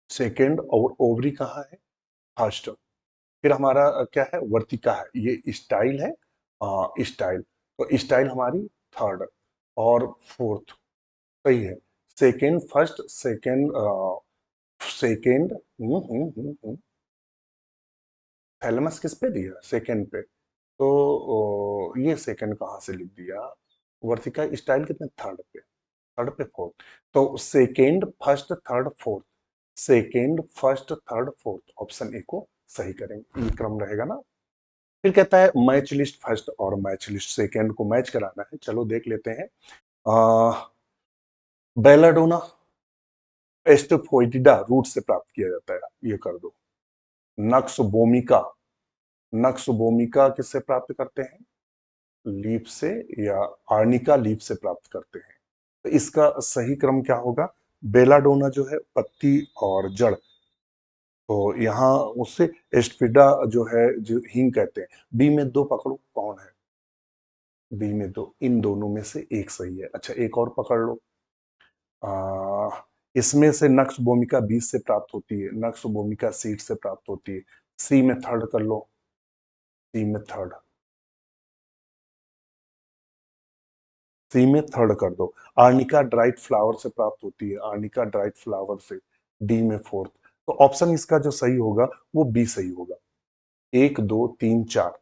सेकेंड। और ओवरी कहाँ है? फर्स्ट। फिर हमारा क्या है? वर्तिका है। ये स्टाइल है, स्टाइल। तो स्टाइल हमारी थर्ड और फोर्थ। सही है। Second, first, second, second. Thalamus किस पे दिया? सेकेंड पे। तो ये सेकेंड कहाँ से लिख दिया? वर्तिका स्टाइल कितने? थर्ड पे। थर्ड पे फोर्थ। तो second, first, third, fourth. Second, first, third, fourth. Option A को सही करेंगे। ये क्रम रहेगा ना। फिर कहता है मैच लिस्ट फर्स्ट और मैच लिस्ट सेकेंड को मैच कराना है। चलो देख लेते हैं। बेलाडोना एस्टोफोइडिडा रूट से प्राप्त किया जाता है, ये कर दो। नक्स बोमिका, नक्स बोमिका किससे प्राप्त करते हैं? लीफ से, या आर्निका लीफ से प्राप्त करते हैं। तो इसका सही क्रम क्या होगा? बेलाडोना जो है पत्ती और जड़। तो यहाँ उससे एस्टफिडा जो है, जो हींग कहते हैं। बी में दो पकड़ो, कौन है? बी में दो, इन दोनों में से एक सही है। अच्छा, एक और पकड़ लो। आ, इसमें से नक्स भूमिका बीज से प्राप्त होती है, नक्स भूमिका सीड से प्राप्त होती है। सी में थर्ड कर लो। सी में थर्ड, सी में थर्ड कर दो। आर्निका ड्राइड फ्लावर से प्राप्त होती है, आर्निका ड्राइड फ्लावर से। डी में फोर्थ। तो ऑप्शन इसका जो सही होगा वो बी सही होगा। 1 2 3 4।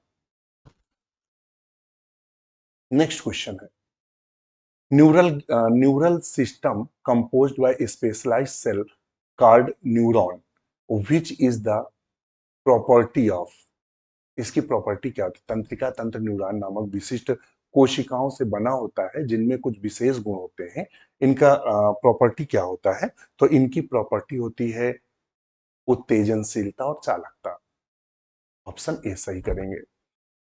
नेक्स्ट क्वेश्चन है, neural neural system composed by specialized cell called neuron which is the property of. इसकी प्रॉपर्टी क्या होती है? तंत्रिका तंत्र न्यूरॉन नामक विशिष्ट कोशिकाओं से बना होता है जिनमें कुछ विशेष गुण होते हैं। इनका प्रॉपर्टी क्या होता है? तो इनकी प्रॉपर्टी होती है उत्तेजनशीलता और चालकता। ऑप्शन ए सही करेंगे।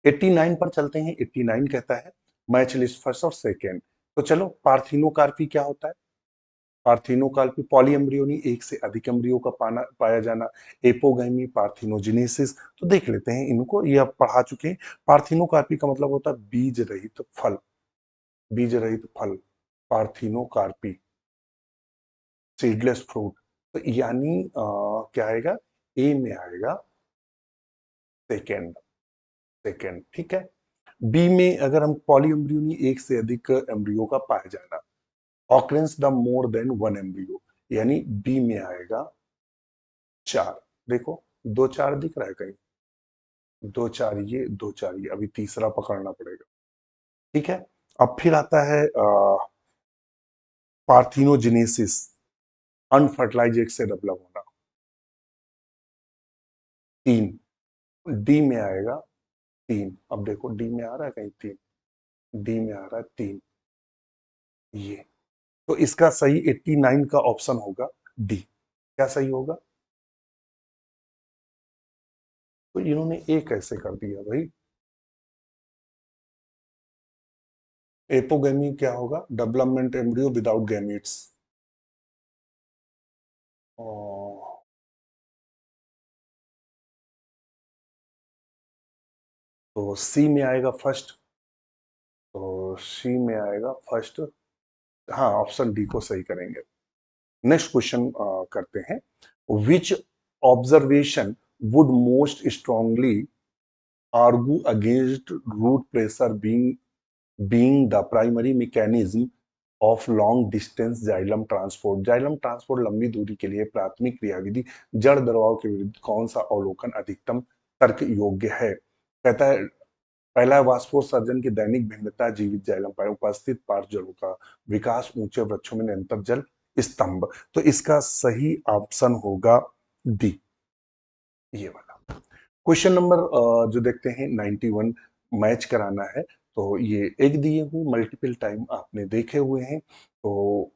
89 पर चलते हैं। 89 कहता है मैच लिस्ट फर्स्ट और सेकेंड। तो चलो, पार्थिनोकार्पी क्या होता है? पार्थिनोकार्पी, पॉलीएम्ब्रियोनी, एक से अधिक एम्ब्रियो का पाया जाना, एपोगैमी, पार्थिनोजेनेसिस। तो देख लेते हैं इनको, ये आप पढ़ा चुके हैं। पार्थिनोकार्पी का मतलब होता है बीज रहित फल, बीज रहित फल, पार्थिनोकार्पी, सीडलेस फ्रूट। तो यानी क्या आएगा, ए में आएगा सेकेंड, सेकेंड, ठीक है। बी में अगर हम पॉलीएम्ब्रियोनी, एक से अधिक एम्ब्रियो का पाया जाना, occurrence the more than one embryo, यानी बी में आएगा चार। देखो दो चार दिख रहा है कहीं, दो चार ये, दो चार ये, अभी तीसरा पकड़ना पड़ेगा, ठीक है। अब फिर आता है पार्थिनोजेनेसिस, अनफर्टिलाइज एग से डेवलप होना, तीन, डी में आएगा तीन। अब देखो डी में आ रहा है कहीं तीन, डी में आ रहा है तीन, ये। तो इसका सही 89 का ऑप्शन होगा डी। क्या सही होगा? तो इन्होंने ए कैसे कर दिया भाई? एपोगेमी क्या होगा? Development embryo without gametes. तो सी में आएगा फर्स्ट, तो सी में आएगा फर्स्ट। हाँ, ऑप्शन डी को सही करेंगे। नेक्स्ट क्वेश्चन करते हैं। Which observation would most strongly argue against root pressure being the primary mechanism of long distance xylem transport? Xylem transport लंबी दूरी के लिए प्राथमिक क्रियाविधि जड़ दबाव के विरुद्ध कौन सा अवलोकन अधिकतम तर्क योग्य है? कहता है पहला, वाष्पोत्सर्जन की दैनिक भिन्नता जीवित जाइलम पर उपस्थित पार्श्व का विकास, ऊंचे वृक्षों में निरंतर जल स्तंभ। तो इसका सही ऑप्शन होगा डी, ये वाला। क्वेश्चन नंबर जो देखते हैं 91, मैच कराना है। तो ये एक दिए हुए मल्टीपल टाइम आपने देखे हुए हैं। तो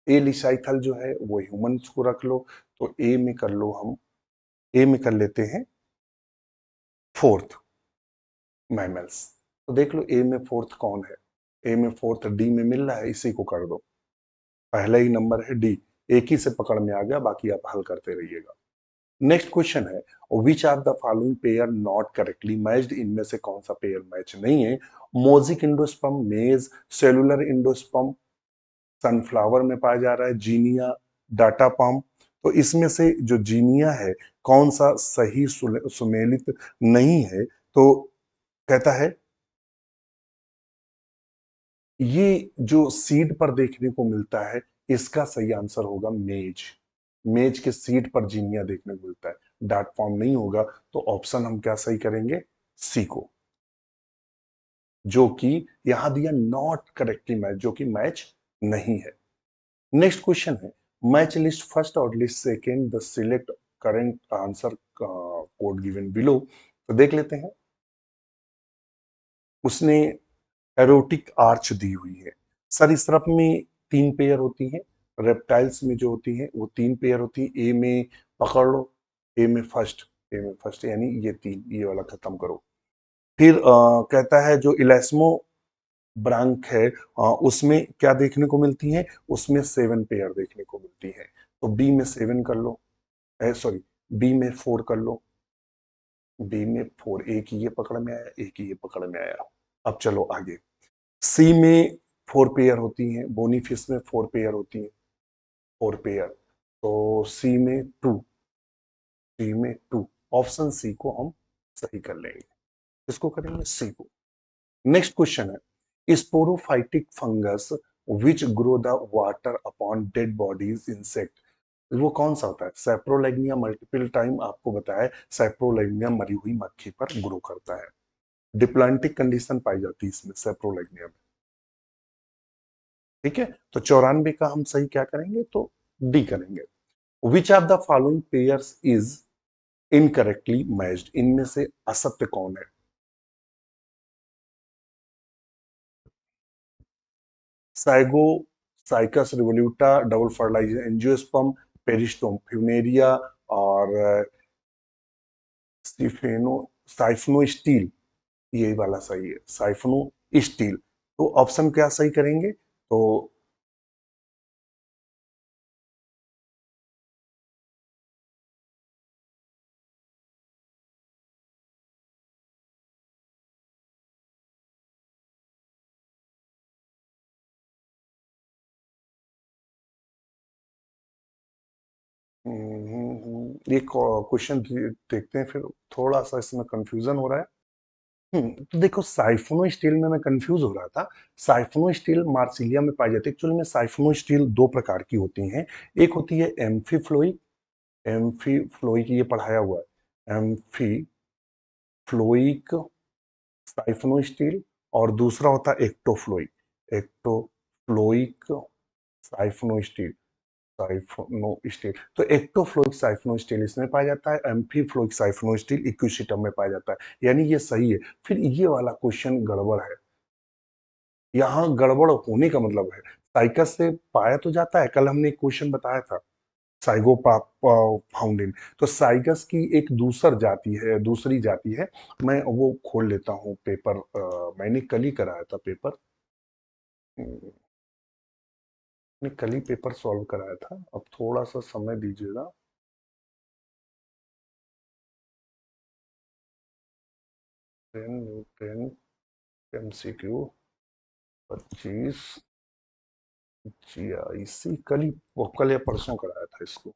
ए लिसाइथल जो है वो ह्यूमंस को रख लो, तो ए में कर लो हम, ए में कर लेते हैं फोर्थ, मैमल्स। तो देख लो ए में फोर्थ कौन है? ए में फोर्थ डी में मिल रहा है, इसी को कर दो। पहला ही नंबर है डी, एक ही से पकड़ में आ गया, बाकी आप हल करते रहिएगा। नेक्स्ट क्वेश्चन है, which are the following pair not correctly matched? इनमें से कौन सा पेयर मैच नहीं है? Mosaic endosperm, maize, cellular endosperm, sunflower में पाया जा रहा है जीनिया, डाटा पाम। तो इसमें से जो जीनिया है, कौन सा सही सुमेलित नहीं है? तो कहता है ये जो सीड पर देखने को मिलता है, इसका सही आंसर होगा मेज। मेज के सीड पर जीनिया देखने को मिलता है, डार्ट फॉर्म नहीं होगा। तो ऑप्शन हम क्या सही करेंगे? सी को, जो कि यहां दिया नॉट करेक्टली मैच, जो कि मैच नहीं है। नेक्स्ट क्वेश्चन है, मैच लिस्ट फर्स्ट और list second the select current answer code given below. तो देख लेते हैं, उसने एरोटिक आर्च दी हुई है। सरीसृप में तीन पेयर होती हैं, रेप्टाइल्स में जो होती हैं वो तीन पेयर होती हैं। ए में पकड़ लो, ए में फर्स्ट, ए में फर्स्ट, यानी ये तीन, ये वाला खत्म करो। फिर कहता है जो इलेस्मो ब्रांक है, उसमें क्या देखने को मिलती है? उसमें सेवन पेयर देखने को मिलती है। तो बी में सेवन कर लो, सॉरी, बी में फोर कर लो, बी में फोर, एक ही ये पकड़ में आया, एक ही ये पकड़ में आया। अब चलो आगे। सी में फोर पेयर होती हैं, बोनी फिश में फोर पेयर होती हैं, फोर पेयर। तो सी में टू, सी में टू, ऑप्शन सी को हम सही कर लेंगे। इसको करेंगे सी को। नेक्स्ट क्वेश्चन है, sporophytic fungus which grow the water upon dead bodies insect? वो कौन सा होता है? सैप्रोलैग्निया, मल्टीपल टाइम आपको बताया, सैप्रोलैग्निया मरी हुई मक्खी पर ग्रो करता है। डिप्लांटिक कंडीशन पाई जाती है इसमें, सैप्रोलैग्निया में, ठीक है। तो 94 का हम सही क्या करेंगे? तो डी करेंगे। Which of the following pairs is incorrectly matched? इनमें से असत्य कौन है? साइगो, Cycas revoluta, double fertilizer angiosperm, peristome Funaria, और स्टीफेनो, साइफनो स्टील, यही वाला सही है, साइफनो स्टील। तो ऑप्शन क्या सही करेंगे? तो ये क्वेश्चन देखते हैं, फिर थोड़ा सा इसमें कंफ्यूजन हो रहा है। तो देखो, साइफोनो स्टील में मैं कंफ्यूज हो रहा था। साइफोनो स्टील मार्सिलिया में पाई जाती है। एक्चुअली में साइफोनो स्टील दो प्रकार की होती हैं। एक होती है एम्फीफ्लोइक। एम्फीफ्लोइक ये पढ़ाया हुआ है, एम्फीफ्लोइक साइफोनो स्टील। और दूसरा होता है एक्टोफ्लोइक। एक्टोफ्लोइक साइफोनो स्टील। साइफोनो स्टील, तो एक्टोफ्लोइक साइफोनो स्टील इसमें पाया जाता है, एम्फीफ्लोइक साइफोनो स्टील इक्विसिटम में पाया जाता है। यानी ये सही है। फिर ये वाला क्वेश्चन गड़बड़ है। यहाँ गड़बड़ होने का मतलब है, साइकस से पाया तो जाता है। कल हमने एक क्वेश्चन बताया था, साइगो फाउंडिन। तो साइगस की एक दूसरी जाति है। मैं वो खोल लेता हूँ पेपर। मैंने कल ही कराया था पेपर। मैंने कल ही पेपर सॉल्व कराया था। अब थोड़ा सा समय दीजिएगा। न्यूटन एमसीक्यू 25 GIC, कल या परसों कराया था इसको।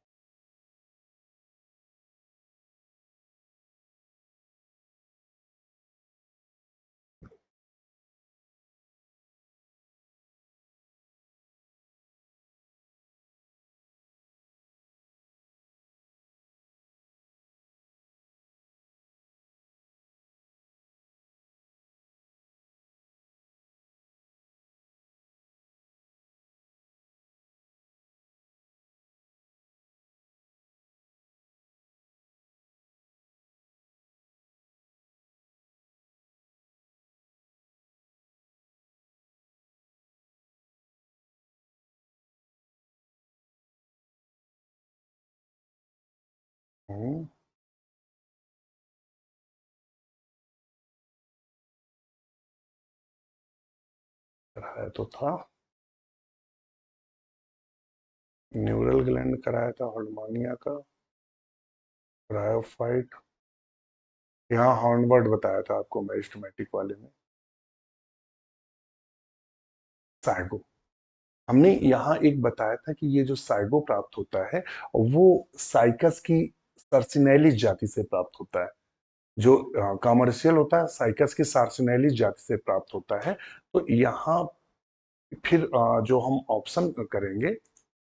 हम्म, कराया तो था। न्यूरल ग्लैंड कराया था हॉर्नमानिया का। ब्रायोफाइट। यहाँ हॉर्नबर्ड बताया था आपको मेरिस्टेमेटिक वाले में। साइगो। हमने यहाँ एक बताया था कि ये जो साइगो प्राप्त होता है, वो साइकस की सर्सिनेलिस जाति से प्राप्त होता है। जो कमर्शियल होता है, साइकस की सार्सिनेलिस जाति से प्राप्त होता है। तो यहाँ फिर जो हम ऑप्शन करेंगे,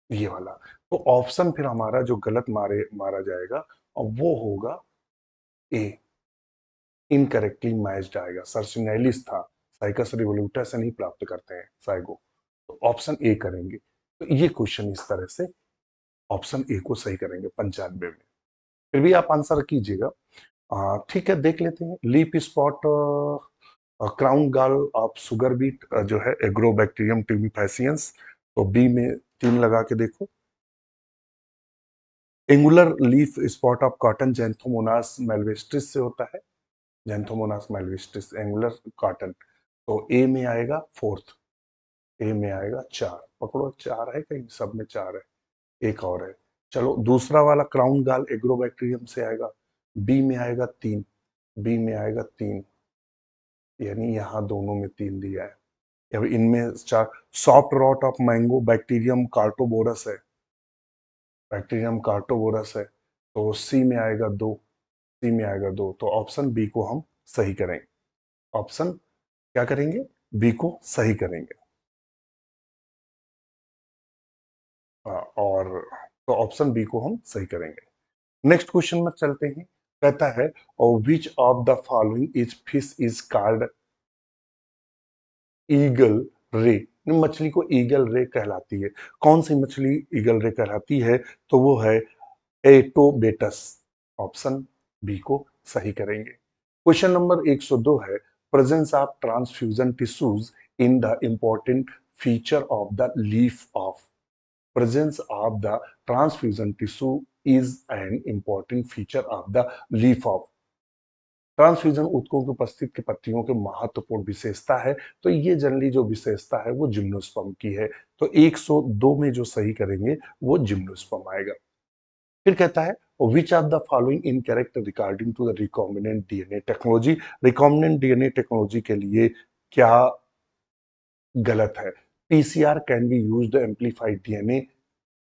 ये वाला, तो ऑप्शन फिर हमारा जो गलत मारा जाएगा, और वो होगा ए। इनकरेक्टली मैच्ड आएगा। सर्सिनेलिस था, साइकस रिवोल्यूटा से नहीं प्राप्त करते हैं साइगो। तो ऑप्शन ए करेंगे। तो ये क्वेश्चन इस तरह से ऑप्शन ए को सही करेंगे 95 में। फिर भी आप आंसर कीजिएगा। ठीक है, देख लेते हैं। Leaf spot crown gall of sugar beet जो है एग्रोबैक्टीरियम ट्यूमिफेसियंस। तो बी में 3 लगा के देखो। Angular leaf spot of cotton Xanthomonas malvacearum से होता है। Xanthomonas malvacearum angular cotton. तो ए में आएगा फोर्थ। ए में आएगा 4। पकड़ो, 4 है कहीं, सब में 4 है। एक और है। चलो, दूसरा वाला क्राउन गॉल एग्रोबैक्टीरियम से आएगा। बी में आएगा 3। बी में आएगा 3, यानी यहाँ दोनों में 3 दिया है। अब इनमें 4। Soft rot of mango bacterium carotovorum है। बैक्टीरियम कार्टोबोरस है। तो सी में आएगा 2। सी में आएगा 2, तो ऑप्शन बी को हम सही करेंगे। ऑप्शन क्या करेंगे? बी को सही करेंगे। और तो ऑप्शन बी को हम सही करेंगे। नेक्स्ट क्वेश्चन में चलते हैं। कहता है, और विच of the following is fish is called eagle रे। मछली को ईगल रे कहलाती है। कौन सी मछली ईगल रे कहलाती है? तो वो है एटोबेटस। ऑप्शन बी को सही करेंगे। क्वेश्चन नंबर 102 है, presence of transfusion tissues in the important feature of the leaf of. presence of the transfusion tissue is an important feature of the leaf of। Transfusion ऊतकों की उपस्थिति के पत्तियों की महत्वपूर्ण विशेषता है। तो ये जनरली जो विशेषता है वो जिम्नोस्पर्म की है। तो 102 में जो सही करेंगे वो जिम्नोस्पर्म आएगा। फिर कहता है, which of the following incorrect regarding to the recombinant DNA technology. Recombinant DNA technology के लिए क्या गलत है? PCR can be used amplified DNA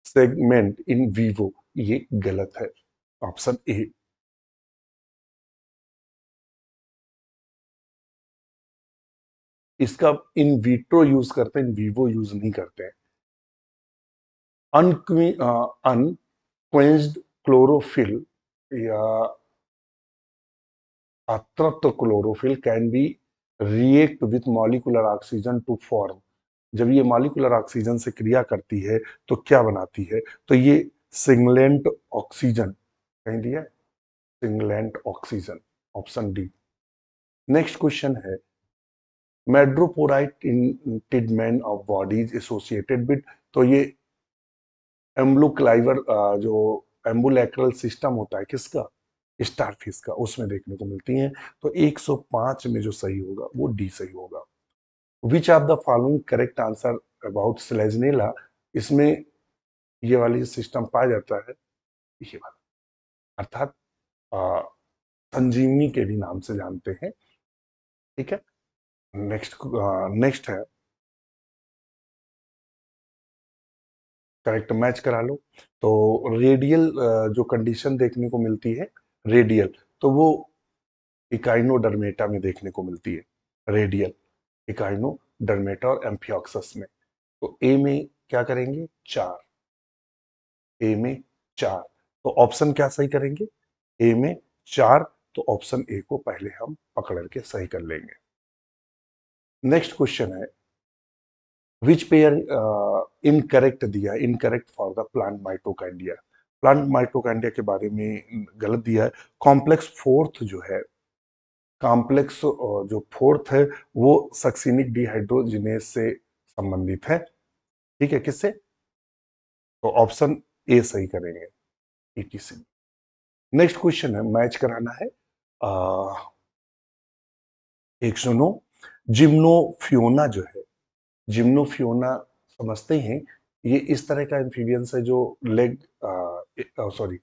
segment in vivo. ये गलत है। Option A. इसका इन विट्रो यूज करते हैं, इन विवो यूज नहीं करते हैं। अनक्वेंस्ड क्लोरोफिल या अतृप्त chlorophyll can be react with molecular oxygen to form. जब ये मॉलिक्यूलर ऑक्सीजन से क्रिया करती है तो क्या बनाती है? तो ये सिंगलेंट ऑक्सीजन, कहीं दिया है? Singlet oxygen, option D. Next question है, मेड्रोपोराइट इंटिडमेंट ऑफ बॉडीज एसोसिएटेड विद, तो ये एम्बुक्लाइवर जो एम्बुलेक्रल सिस्टम होता है किसका? स्टारफिश का, उसमें देखने को मिलती हैं। तो 105 में जो सही होगा वो डी सही होगा। Which of the following correct answer about Selaginella, इसमें ये वाली सिस्टम पाया जाता है, ये वाला, अर्थात अ, संजीवनी के भी नाम से जानते हैं। ठीक है। नेक्स्ट नेक्स्ट है, करेक्ट मैच करा लो। तो रेडियल जो कंडीशन देखने को मिलती है, रेडियल, तो वो इकाइनोडर्मेटा में देखने को मिलती है। रेडियल, इकाइनोडर्मेटा और एम्फिऑक्सस में। तो ए में क्या करेंगे? 4। ए में 4, तो ऑप्शन क्या सही करेंगे? ए में 4, तो ऑप्शन ए को पहले हम पकड़ के सही कर लेंगे। नेक्स्ट क्वेश्चन है, विच पेयर इनकरेक्ट दिया, incorrect for the plant mitochondria. Plant mitochondria के बारे में गलत दिया है। कॉम्प्लेक्स फोर्थ जो है, कॉम्प्लेक्स जो फोर्थ है वो सक्सिनिक डिहाइड्रोजिनेज से संबंधित है। ठीक है, किससे? तो ऑप्शन ए सही करेंगे, ईटीसी। नेक्स्ट क्वेश्चन है, मैच कराना है। एक सुनो, जिम्नोफियोना जो है, जिम्नोफियोना समझते हैं, ये इस तरह का एम्फीबियंस है जो लेग सॉरी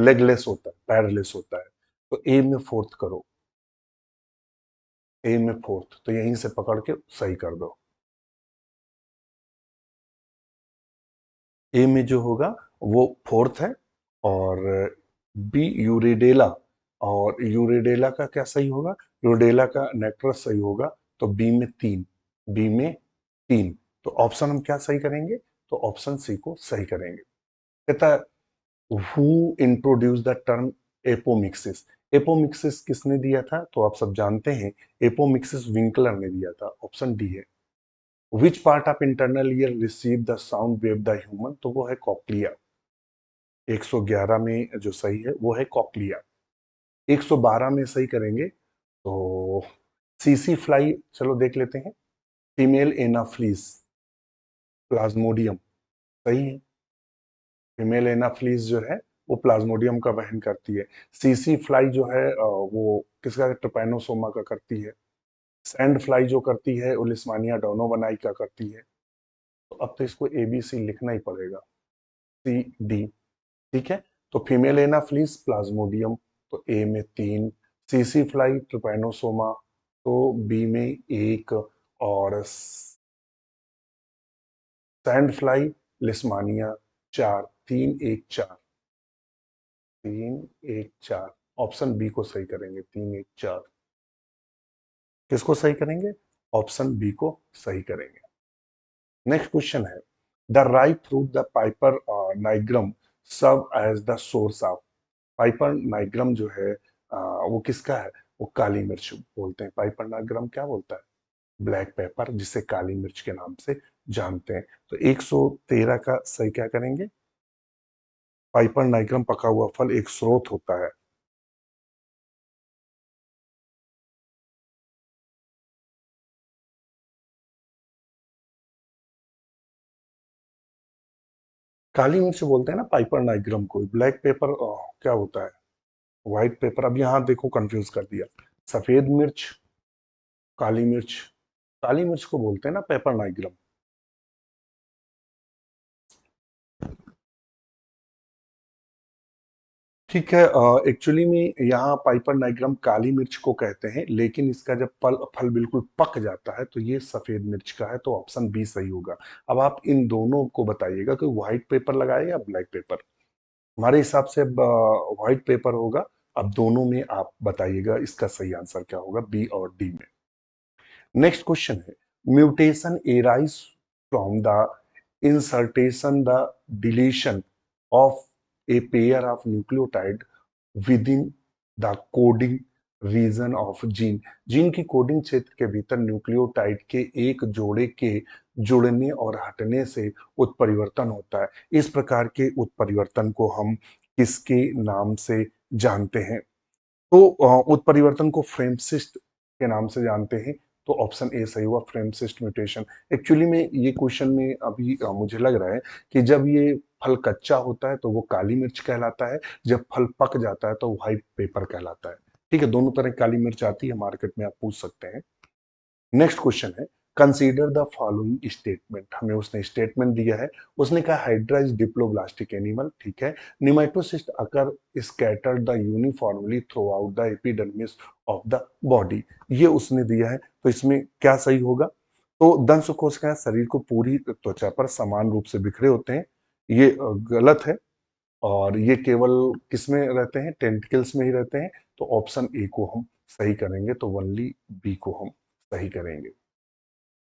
लेगलेस होता है, पैरलेस होता है। तो ए में फोर्थ करो, ए में फोर्थ, तो यहीं से पकड़ के सही कर दो। ए में जो होगा वो फोर्थ है, और बी यूरिडेला, और यूरिडेला का क्या सही होगा? यूरिडेला का नेक्ट्रस सही होगा। तो बी में 3, बी में 3, तो ऑप्शन हम क्या सही करेंगे? तो ऑप्शन सी को सही करेंगे। कहता है, who introduce the term apomixis. Apomixis किसने दिया था? तो आप सब जानते हैं, एपोमिक्सिस विंकलर ने दिया था, ऑप्शन डी है। Which part of internal ear receive the sound wave the human, तो वो है कॉक्लिया। 111 में जो सही है वो है कॉक्लिया। 112 में सही करेंगे तो सीसी फ्लाई, चलो देख लेते हैं। फीमेल एनाफ्लीज प्लाज्मोडियम, सही है। फीमेल एनाफ्लीज जो है वो प्लाज्मोडियम का वहन करती है। सीसी फ्लाई जो है वो किसका? ट्रिपैनोसोमा का करती है। सैंड फ्लाई जो करती है वो लिस्मानिया डोनोवनाई का करती है। तो अब तो इसको एबीसी लिखना ही पड़ेगा, सी डी। ठीक है। तो फीमेल एनाफ्लीज प्लाज्मोडियम, तो ए में 3, सीसी फ्लाई ट्रिपैनोसोमा, तो बी में 1, और sand fly leishmania 4, 3 1 4, 3 1 4, option B को सही करेंगे, 3 1 4। किसको सही करेंगे? ऑप्शन बी को सही करेंगे। नेक्स्ट क्वेश्चन है, the right fruit the piper nigrum serve as the source of. Piper nigrum जो है वो किसका है? वो काली मिर्च बोलते हैं। पाइपर नाइग्रम क्या बोलता है? ब्लैक पेपर, जिसे काली मिर्च के नाम से जानते हैं। तो 113 का सही क्या करेंगे? पाइपर नाइग्रम पका हुआ फल एक स्रोत होता है। काली मिर्च बोलते हैं ना पाइपर नाइग्रम को। ब्लैक पेपर क्या होता है? White paper. अब यहाँ देखो कंफ्यूज कर दिया। सफेद मिर्च, काली मिर्च, काली मिर्च को बोलते हैं ना पेपर नाइग्रम। ठीक है। एक्चुअली में यहाँ पाइपर नाइग्रम काली मिर्च को कहते हैं, लेकिन इसका जब फल फल बिल्कुल पक जाता है तो ये सफेद मिर्च का है। तो ऑप्शन बी सही होगा। अब आप इन दोनों को बताइएगा कि व्हाइट पेपर लगाए या ब्लैक पेपर। हमारे हिसाब से व्हाइट पेपर होगा। अब दोनों में आप बताइएगा इसका सही आंसर क्या होगा, बी और डी में। नेक्स्ट क्वेश्चन है, mutation arise from the insertion the deletion of a pair of nucleotide within the coding region of gene. Gene की कोडिंग क्षेत्र के भीतर न्यूक्लियोटाइड के एक जोड़े के जुड़ने और हटने से उत्परिवर्तन होता है। इस प्रकार के उत्परिवर्तन को हम किसके नाम से जानते हैं? तो उत्परिवर्तन को फ्रेमसिस्ट के नाम से जानते हैं। तो ऑप्शन ए सही हुआ, फ्रेमसिस्ट म्यूटेशन। एक्चुअली में ये क्वेश्चन में अभी मुझे लग रहा है कि जब ये फल कच्चा होता है तो वो काली मिर्च कहलाता है, जब फल पक जाता है तो व्हाइट पेपर कहलाता है। ठीक है, दोनों तरह की काली मिर्च आती है मार्केट में, आप पूछ सकते हैं। नेक्स्ट क्वेश्चन है, कंसीडर द फॉलोइंग स्टेटमेंट। हमें उसने स्टेटमेंट दिया है, उसने कहा हाइड्रा इज डिप्लोब्लास्टिक एनिमल। ठीक है, nematocyst occur scattered the uniformly throughout the epidermis of the body. ये उसने दिया है, तो इसमें क्या सही होगा? तो दंश कोशिकाएं शरीर को पूरी त्वचा पर समान रूप से बिखरे होते हैं, ये गलत है। और ये केवल किसमें रहते हैं? टेंटिकल्स में ही रहते हैं। तो ऑप्शन ए को हम सही करेंगे, तो ओनली बी को हम सही करेंगे।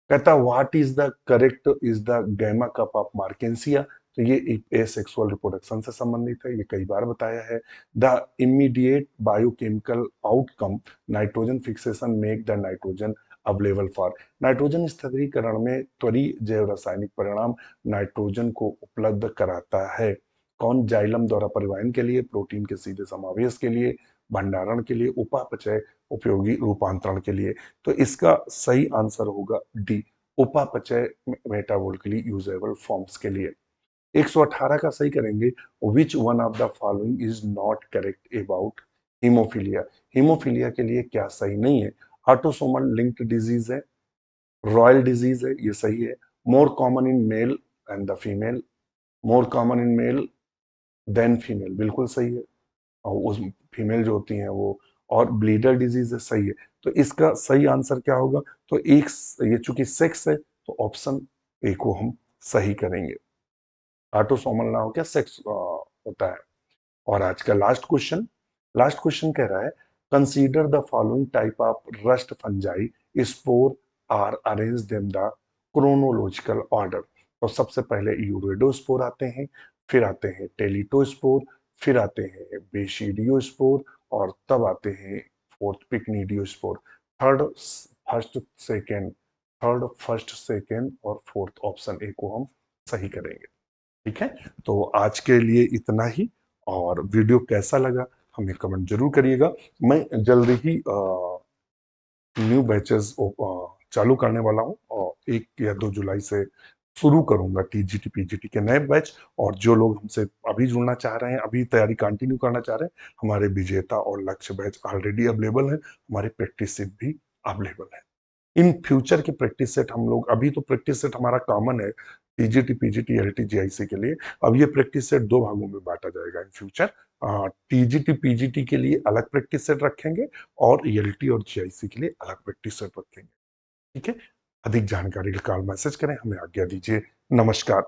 कहता what is the correct is the gemma cup of marchantia. तो ये एसेक्सुअल रिप्रोडक्शन से संबंधित है, ये कई बार बताया है। The immediate biochemical outcome nitrogen fixation make the nitrogen available for. Nitrogen स्थिरीकरण में त्वरीय जैव रासायनिक परिणाम नाइट्रोजन को उपलब्ध कराता है। कौन? जाइलम द्वारा परिवहन के लिए, प्रोटीन के सीधे समावेश के लिए, भंडारण के लिए, उपापचय उपयोगी रूपांतरण के लिए। तो इसका सही आंसर होगा डी, उपापचय मेटाबॉलिकली यूजेबल फॉर्म्स के लिए। 118 का सही करेंगे, which one of the following is not correct about haemophilia. Haemophilia के लिए क्या सही नहीं है? ऑटोसोमल लिंक्ड डिजीज है, रॉयल डिजीज है, ये सही है। More common in male and the female, more common in male than female, बिल्कुल सही है। और उस फीमेल जो होती हैं वो, और ब्लीडर डिजीज है, सही है। तो इसका सही आंसर क्या होगा? तो एक, ये चूंकि सेक्स है तो ऑप्शन ए को हम सही करेंगे। ऑटोसोमल ना हो क्या, सेक्स होता है। और आज का लास्ट क्वेश्चन, लास्ट क्वेश्चन कह रहा है, consider the following type of rust fungi spore are arrange them the chronological order. तो सबसे पहले यूरेडोस्पोर आते हैं, फिर आते हैं टेलिटोस्पोर, फिर आते हैं बेसिडियोस्पोर, और तब आते हैं fourth pycnidiospore. Third first second, third first second और फोर्थ, ऑप्शन ए को हम सही करेंगे। ठीक है, तो आज के लिए इतना ही। और वीडियो कैसा लगा हमें कमेंट जरूर करिएगा। मैं जल्द ही न्यू बैचेस चालू करने वाला हूं, और 1 या 2 जुलाई से शुरू करूंगा टीजीटी पीजीटी के नए बैच। और जो लोग हमसे अभी जुड़ना चाह रहे हैं, अभी तैयारी कंटिन्यू करना चाह रहे हैं, हमारे विजेता और लक्ष्य बैच ऑलरेडी अवेलेबल है, हमारे प्रैक्टिस सेट भी अवेलेबल है। इन फ्यूचर की प्रैक्टिस सेट हम लोग, अभी तो प्रैक्टिस सेट हमारा कॉमन है टीजीटी पीजीटी एलटी जीआईसी के लिए। अब ये प्रैक्टिस सेट 2 भागों में बांटा जाएगा इन फ्यूचर। टीजीटी पीजीटी के लिए अलग प्रैक्टिस सेट रखेंगे, और एलटी और जीआईसी के लिए अलग प्रैक्टिस सेट रखेंगे। ठीक है, अधिक जानकारी के लिए कॉल मैसेज करें, हमें आज्ञा दीजिए। नमस्कार।